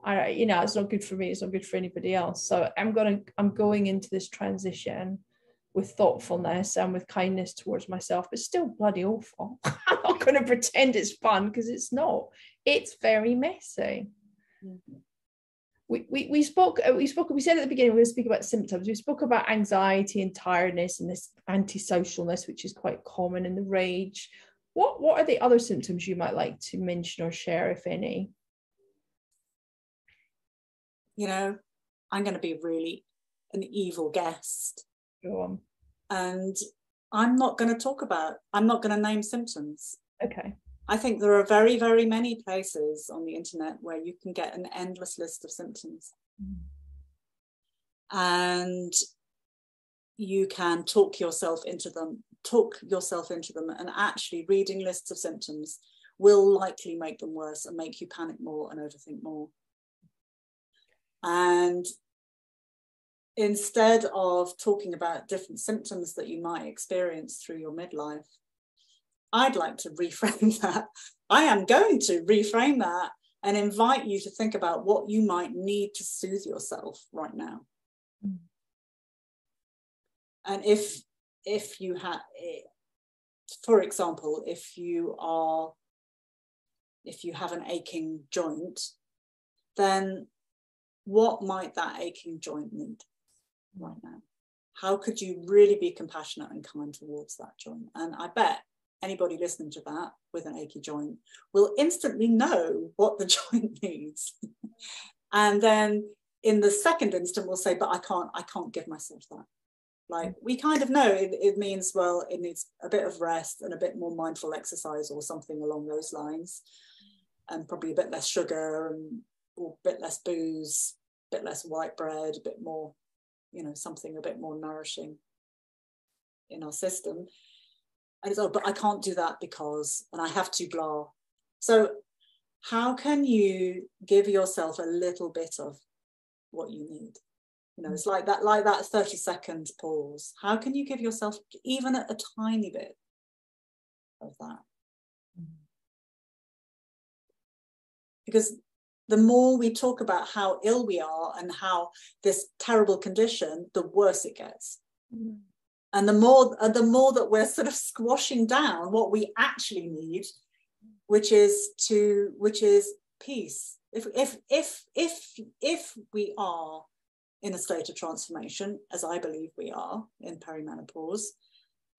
You know, it's not good for me. It's not good for anybody else. So I'm going into this transition with thoughtfulness and with kindness towards myself, but still bloody awful. I'm not going to pretend it's fun, because it's not. It's very messy. Mm-hmm. We said at the beginning, we're going to speak about symptoms. We spoke about anxiety and tiredness and this antisocialness, which is quite common, in the rage. What are the other symptoms you might like to mention or share, if any? You know, I'm going to be really an evil guest. Go on. And I'm not going to name symptoms. Okay. I think there are very, very many places on the internet where you can get an endless list of symptoms. And you can talk yourself into them, and actually reading lists of symptoms will likely make them worse and make you panic more and overthink more. And instead of talking about different symptoms that you might experience through your midlife, I'd like to reframe that. I am going to reframe that and invite you to think about what you might need to soothe yourself right now. And if you have, for example, if you have an aching joint, then what might that aching joint need right now? how could you really be compassionate and kind towards that joint? And I bet anybody listening to that with an achy joint will instantly know what the joint needs. And then in the second instant will say, but I can't give myself that. Like, we kind of know it means, well, it needs a bit of rest and a bit more mindful exercise or something along those lines, and probably a bit less sugar and or a bit less booze, a bit less white bread, a bit more, you know, something a bit more nourishing in our system. And it's, oh, but I can't do that because, and I have to blah. So how can you give yourself a little bit of what you need? You know, it's like that 30-second pause. How can you give yourself even a tiny bit of that? Because the more we talk about how ill we are and how this terrible condition, the worse it gets. Mm. And the more that we're sort of squashing down what we actually need, which is peace. If we are in a state of transformation, as I believe we are in perimenopause,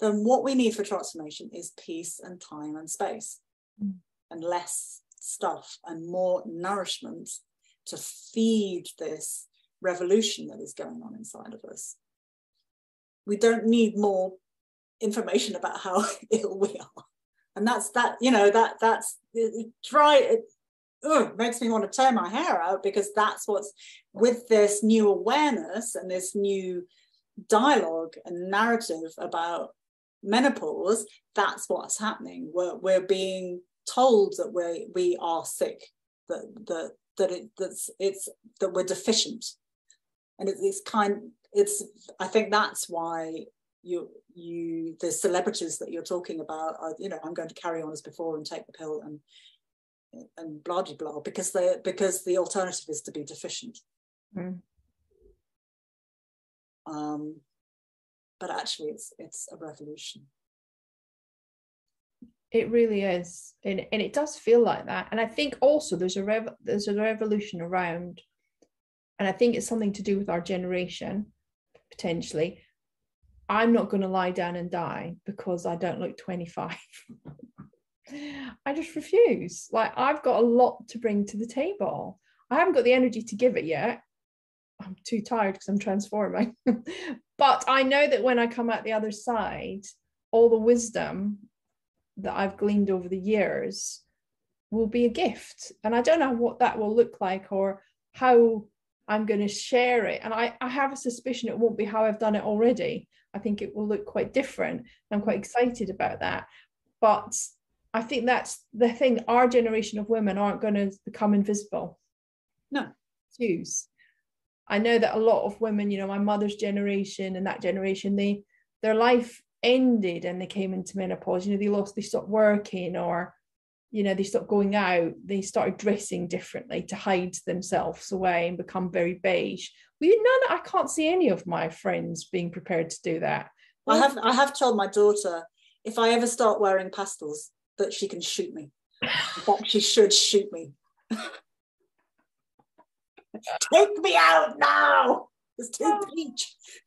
then what we need for transformation is peace and time and space, and less stuff and more nourishment to feed this revolution that is going on inside of us. We don't need more information about how ill we are. And that's it makes me want to tear my hair out, because that's what's with this new awareness and this new dialogue and narrative about menopause. That's what's happening. We're being told that we are sick, that we're deficient, and I think that's why the celebrities that you're talking about are, you know, I'm going to carry on as before and take the pill and blah blah blah, because the alternative is to be deficient. But actually it's a revolution. It really is, and it does feel like that. And I think also there's a revolution around, and I think it's something to do with our generation, potentially. I'm not going to lie down and die because I don't look 25. I just refuse. Like, I've got a lot to bring to the table. I haven't got the energy to give it yet. I'm too tired because I'm transforming. But I know that when I come out the other side, all the wisdom that I've gleaned over the years will be a gift. And I don't know what that will look like or how I'm going to share it. And I have a suspicion it won't be how I've done it already. I think it will look quite different. I'm quite excited about that. But I think that's the thing. Our generation of women aren't going to become invisible. No. Choose. I know that a lot of women, you know, my mother's generation and that generation, their life ended and they came into menopause. You know, they stopped working, or, you know, they stopped going out. They started dressing differently to hide themselves away and become very beige. I can't see any of my friends being prepared to do that. I have told my daughter, if I ever start wearing pastels, that she can shoot me. In fact, she should shoot me. Take me out now. It's too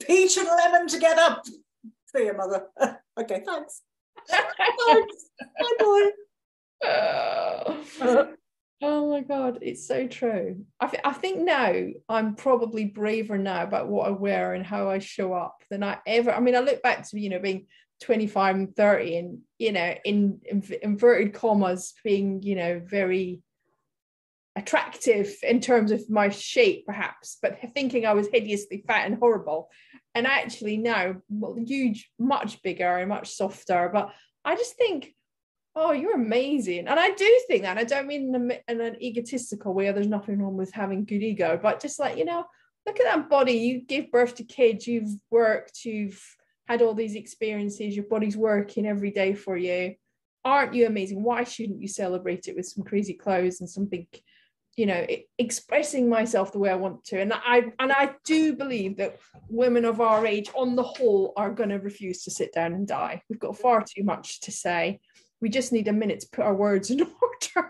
peach and lemon together. See you, mother. Okay, thanks. Thanks. Bye bye. Oh my God, it's so true. I think now I'm probably braver now about what I wear and how I show up than I ever. I mean, I look back to, you know, being 25 and 30 and, you know, in inverted commas, being, you know, very attractive in terms of my shape, perhaps, but thinking I was hideously fat and horrible. And actually now, huge, much bigger and much softer. But I just think, oh, you're amazing. And I do think that. I don't mean in an egotistical way, there's nothing wrong with having good ego, but just like, you know, look at that body. You gave birth to kids, you've worked, you've had all these experiences, your body's working every day for you. Aren't you amazing? Why shouldn't you celebrate it with some crazy clothes and some big, you know, expressing myself the way I want to? And I do believe that women of our age, on the whole, are going to refuse to sit down and die. We've got far too much to say. We just need a minute to put our words in order.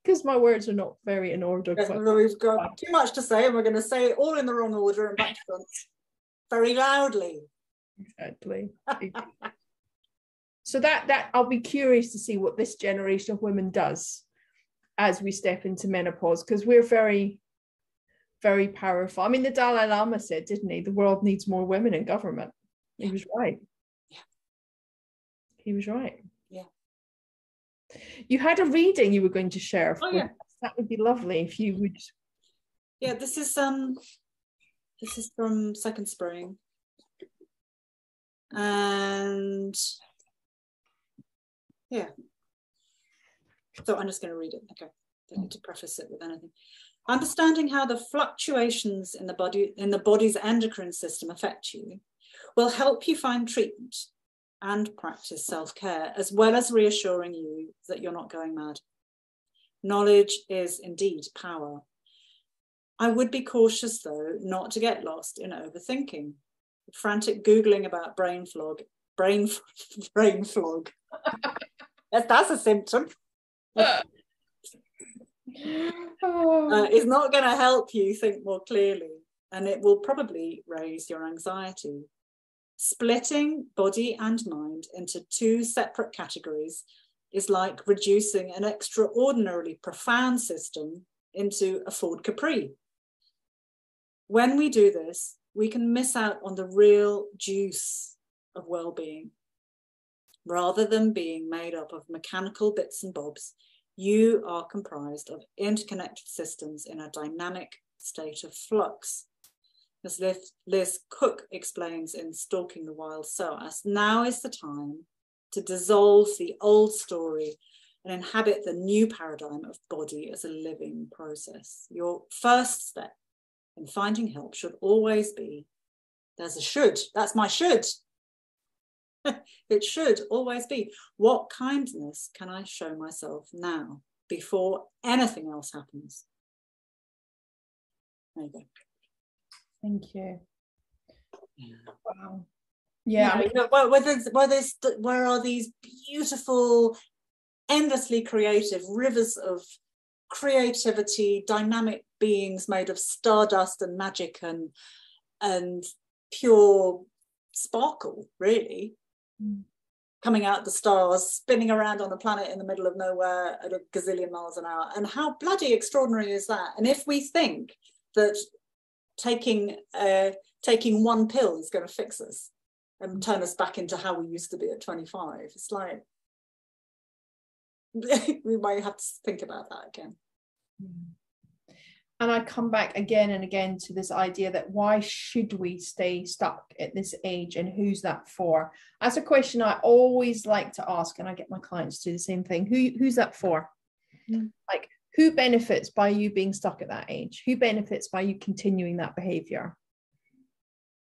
Because my words are not very in order. Yes, we've got too much to say, and we're going to say it all in the wrong order and back to front. very loudly. Exactly. So that I'll be curious to see what this generation of women does as we step into menopause, because we're very, very powerful. I mean, the Dalai Lama said, didn't he, the world needs more women in government. He was right. Yeah. He was right. Yeah. You had a reading you were going to share. Oh, yeah. That would be lovely if you would. Yeah, this is from Second Spring. And yeah. So I'm just going to read it. Okay. Don't need to preface it with anything. Understanding how the fluctuations in the body's endocrine system affect you will help you find treatment and practice self-care, as well as reassuring you that you're not going mad. Knowledge is indeed power. I would be cautious, though, not to get lost in overthinking. Frantic Googling about brain fog. That's a symptom. Is not going to help you think more clearly, and it will probably raise your anxiety. Splitting body and mind into two separate categories is like reducing an extraordinarily profound system into a Ford Capri. When we do this, we can miss out on the real juice of well-being. Rather than being made up of mechanical bits and bobs, you are comprised of interconnected systems in a dynamic state of flux. As Liz Cook explains in Stalking the Wild Soas, now is the time to dissolve the old story and inhabit the new paradigm of body as a living process. Your first step in finding help should always be, there's a should, that's my should. It should always be, what kindness can I show myself now before anything else happens? There you go. Thank you. Yeah. Wow. Yeah. Where are these beautiful, endlessly creative rivers of creativity, dynamic beings made of stardust and magic and pure sparkle, really, coming out the stars, spinning around on a planet in the middle of nowhere at a gazillion miles an hour. And how bloody extraordinary is that? And if we think that taking one pill is going to fix us and turn us back into how we used to be at 25, it's like we might have to think about that again. And I come back again and again to this idea that why should we stay stuck at this age, and who's that for? That's a question I always like to ask, and I get my clients to do the same thing. Who's that for? Like, who benefits by you being stuck at that age? Who benefits by you continuing that behavior?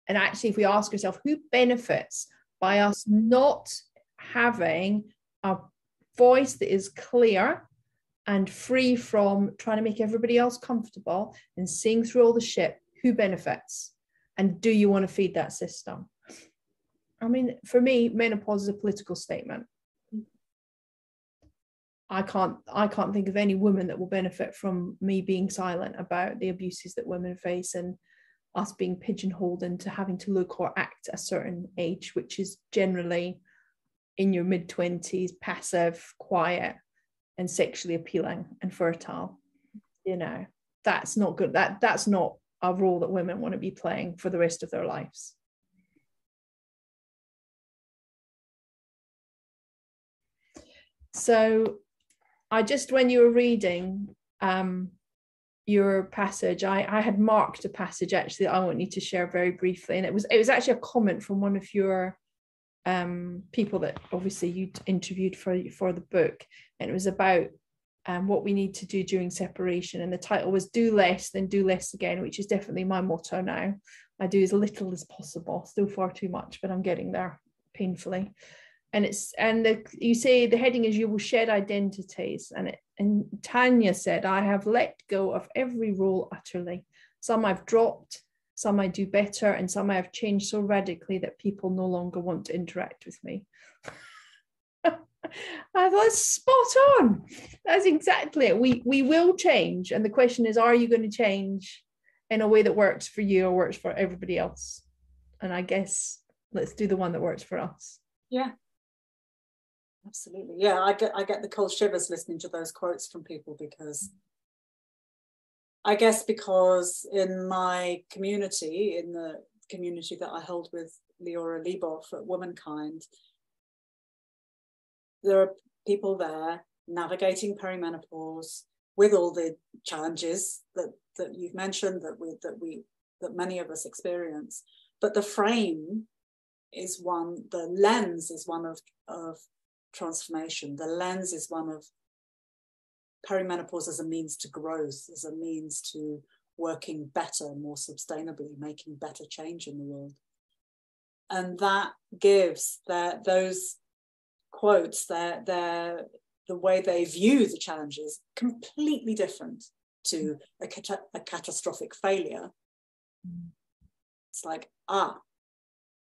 And actually, if we ask ourselves, who benefits by us not having a voice that is clear and free from trying to make everybody else comfortable and seeing through all the shit, who benefits? And do you want to feed that system? I mean, for me, menopause is a political statement. I can't think of any woman that will benefit from me being silent about the abuses that women face and us being pigeonholed into having to look or act a certain age, which is generally in your mid-20s, passive, quiet, and sexually appealing and fertile. You know, that's not good. That's not a role that women want to be playing for the rest of their lives. So I just, when you were reading your passage, I had marked a passage actually that I want you to share very briefly, and it was actually a comment from one of your people that obviously you interviewed for the book, and it was about what we need to do during separation, and the title was "Do Less, Then Do Less Again," which is definitely my motto now. I do as little as possible, still far too much, but I'm getting there painfully. And you say the heading is "You Will Shed Identities," and Tanya said, "I have let go of every role utterly. Some I've dropped, some I do better, and some I have changed so radically that people no longer want to interact with me." I thought, spot on. That's exactly it. We will change. And the question is, are you going to change in a way that works for you or works for everybody else? And I guess let's do the one that works for us. Yeah, absolutely. Yeah, I get the cold shivers listening to those quotes from people, because I guess because in my community, in the community that I hold with Leora Lieboff at Womankind, there are people there navigating perimenopause with all the challenges that you've mentioned, that many of us experience. But the frame is one, the lens is one of transformation. The lens is one of perimenopause as a means to growth, as a means to working better, more sustainably, making better change in the world. And that gives those quotes, the way they view the challenges, completely different to a catastrophic failure. It's like,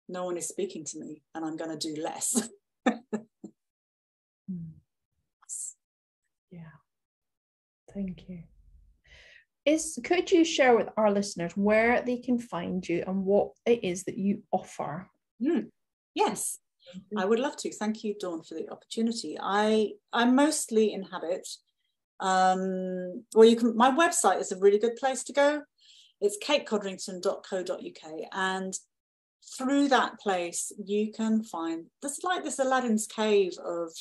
no one is speaking to me and I'm going to do less. Yeah. Thank you. Could you share with our listeners where they can find you and what it is that you offer? Yes, I would love to. Thank you, Dawn, for the opportunity. I mostly inhabit. My website is a really good place to go. It's katecodrington.co.uk, and through that place you can find this Aladdin's cave of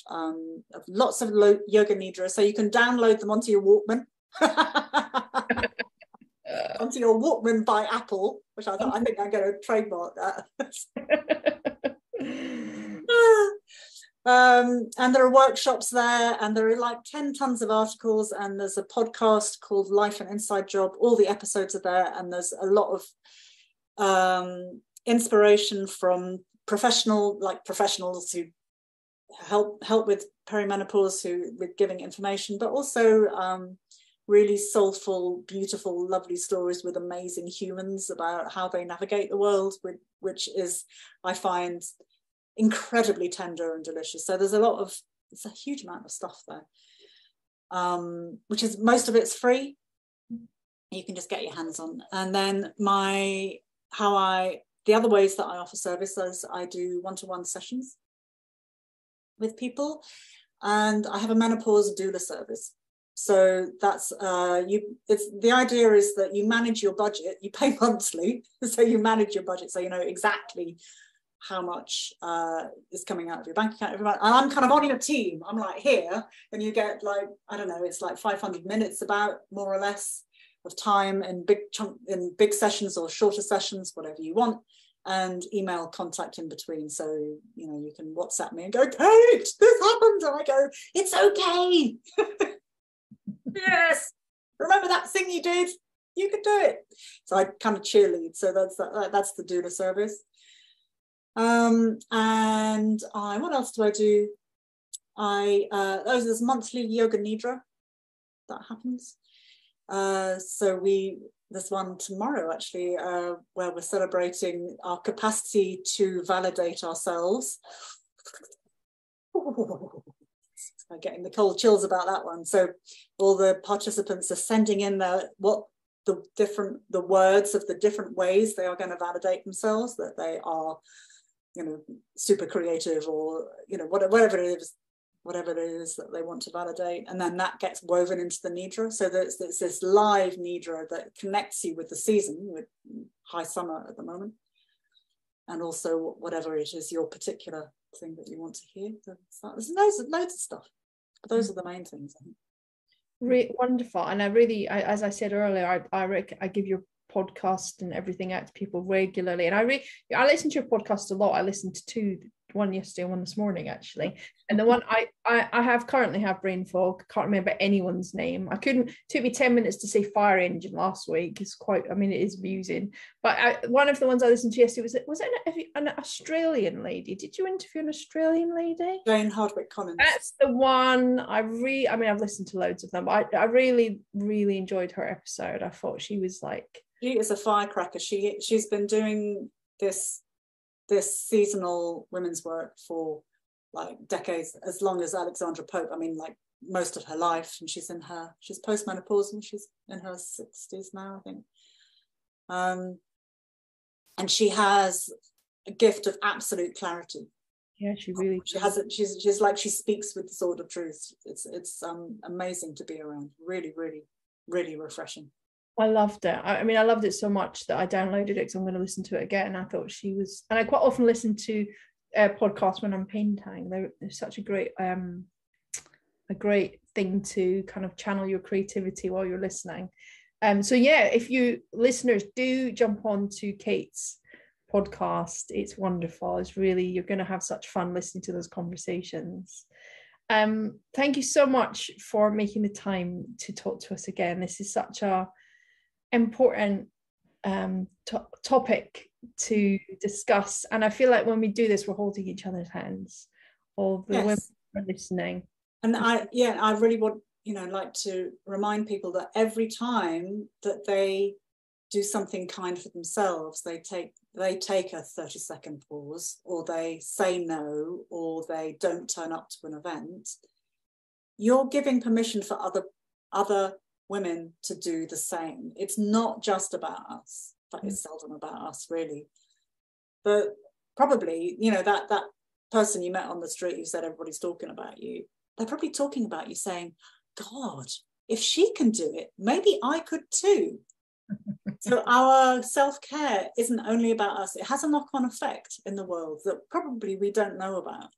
lots of Yoga Nidra, so you can download them onto your Walkman. Onto your Walkman by Apple, which I think I'm going to trademark that. And there are workshops there, and there are like 10 tons of articles, and there's a podcast called Life and Inside Job. All the episodes are there, and there's a lot of inspiration from professionals who help with perimenopause, with giving information, but also really soulful, beautiful, lovely stories with amazing humans about how they navigate the world, which is, I find, incredibly tender and delicious. So it's a huge amount of stuff there, which is, most of it's free. You can just get your hands on. And then the other ways that I offer services, I do one-to-one sessions with people, and I have a menopause doula service. So that's the idea is that you manage your budget, you pay monthly, so you manage your budget, so you know exactly how much is coming out of your bank account every month. And I'm kind of on your team. I'm like here, and you get like, I don't know, it's like 500 minutes about, more or less, of time in big sessions or shorter sessions, whatever you want, and email contact in between. So, you know, you can WhatsApp me and go, Kate, this happened. And I go, it's okay. Yes. Remember that thing you did? You can do it. So I kind of cheerlead. So that's the doula service. And what else do I do? There's monthly Yoga Nidra that happens. So there's one tomorrow actually, where we're celebrating our capacity to validate ourselves. I'm getting the cold chills about that one. So all the participants are sending in the words of the different ways they are going to validate themselves, that they are, you know, super creative, or, you know, whatever it is that they want to validate. And then that gets woven into the Nidra. So there's this live Nidra that connects you with the season, with high summer at the moment, and also whatever it is, your particular thing that you want to hear. There's loads of stuff, but those are the main things, I think. Wonderful. And I as I said earlier, I give your podcast and everything out to people regularly, and I listen to your podcast a lot. I listened to two, one yesterday and one this morning actually, and the one I currently have brain fog, can't remember anyone's name. It took me 10 minutes to say fire engine last week. It's quite, I mean, it is amusing, but one of the ones I listened to yesterday was it an Australian lady? Did you interview an Australian lady? Jane Hardwick Collins. That's the one. I've listened to loads of them, but I really enjoyed her episode. I thought she was like, she is a firecracker. She's been doing this seasonal women's work for like decades, as long as Alexandra Pope. I mean, like most of her life, and she's postmenopause, and she's in her 60s now, I think. And she has a gift of absolute clarity. Yeah, she really she has it. She's like, she speaks with the sword of truth. It's amazing to be around. Really, really, really refreshing. I loved it. I mean, I loved it so much that I downloaded it because I'm going to listen to it again. I thought she was, and I quite often listen to podcasts when I'm painting. They're such a great thing to kind of channel your creativity while you're listening. So yeah, if you listeners do jump on to Kate's podcast, it's wonderful. It's really, you're going to have such fun listening to those conversations. Thank you so much for making the time to talk to us again. This is such a important topic to discuss, and I feel like when we do this, we're holding each other's hands, all the women are listening. And I really want, like to remind people that every time that they do something kind for themselves, they take a 30-second pause, or they say no, or they don't turn up to an event, you're giving permission for other women to do the same. It's not just about us, but it's seldom about us, really. But probably, that person you met on the street who said everybody's talking about you, they're probably talking about you saying, God, if she can do it, maybe I could too. So our self-care isn't only about us. It has a knock-on effect in the world that probably we don't know about.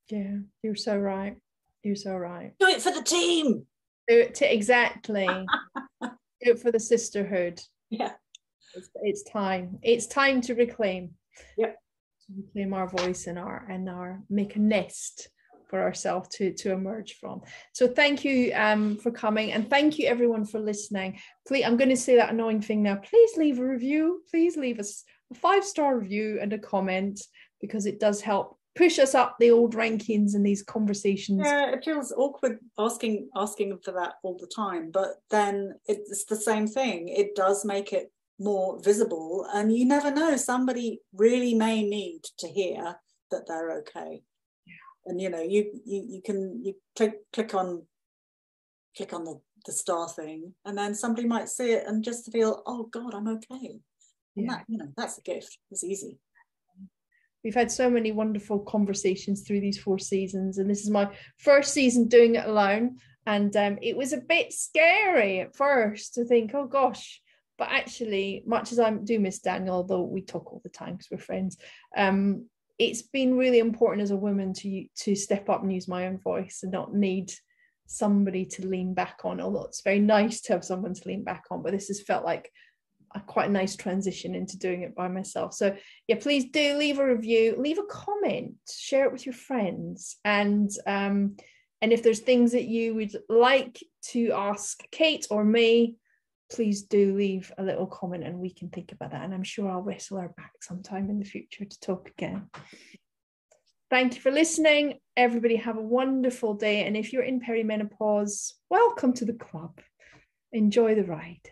Yeah, you're so right. You're so right. Do it for the team. Do it exactly. Do it for the sisterhood. Yeah. It's time. It's time to reclaim. Yep. To reclaim our voice and our make a nest for ourselves to emerge from. So thank you for coming, and thank you everyone for listening. Please, I'm going to say that annoying thing now. Please leave a review. Please leave us a 5-star review and a comment, because it does help push us up the old rankings in these conversations. Yeah, it feels awkward asking for that all the time, but then it's the same thing. It does make it more visible, and you never know, somebody really may need to hear that they're okay. Yeah. And you can click on the star thing, and then somebody might see it and just feel, oh God, I'm okay. And that's a gift. It's easy. We've had so many wonderful conversations through these 4 seasons, and this is my first season doing it alone. And it was a bit scary at first to think, oh gosh, but actually, much as I do miss Daniel, although we talk all the time because we're friends, it's been really important as a woman to step up and use my own voice and not need somebody to lean back on, although it's very nice to have someone to lean back on. But this has felt like quite a nice transition into doing it by myself. So yeah, please do leave a review, leave a comment, share it with your friends, and if there's things that you would like to ask Kate or me, please do leave a little comment and we can think about that, and I'm sure I'll wrestle her back sometime in the future to talk again. Thank you for listening. Everybody have a wonderful day, and if you're in perimenopause, welcome to the club. Enjoy the ride.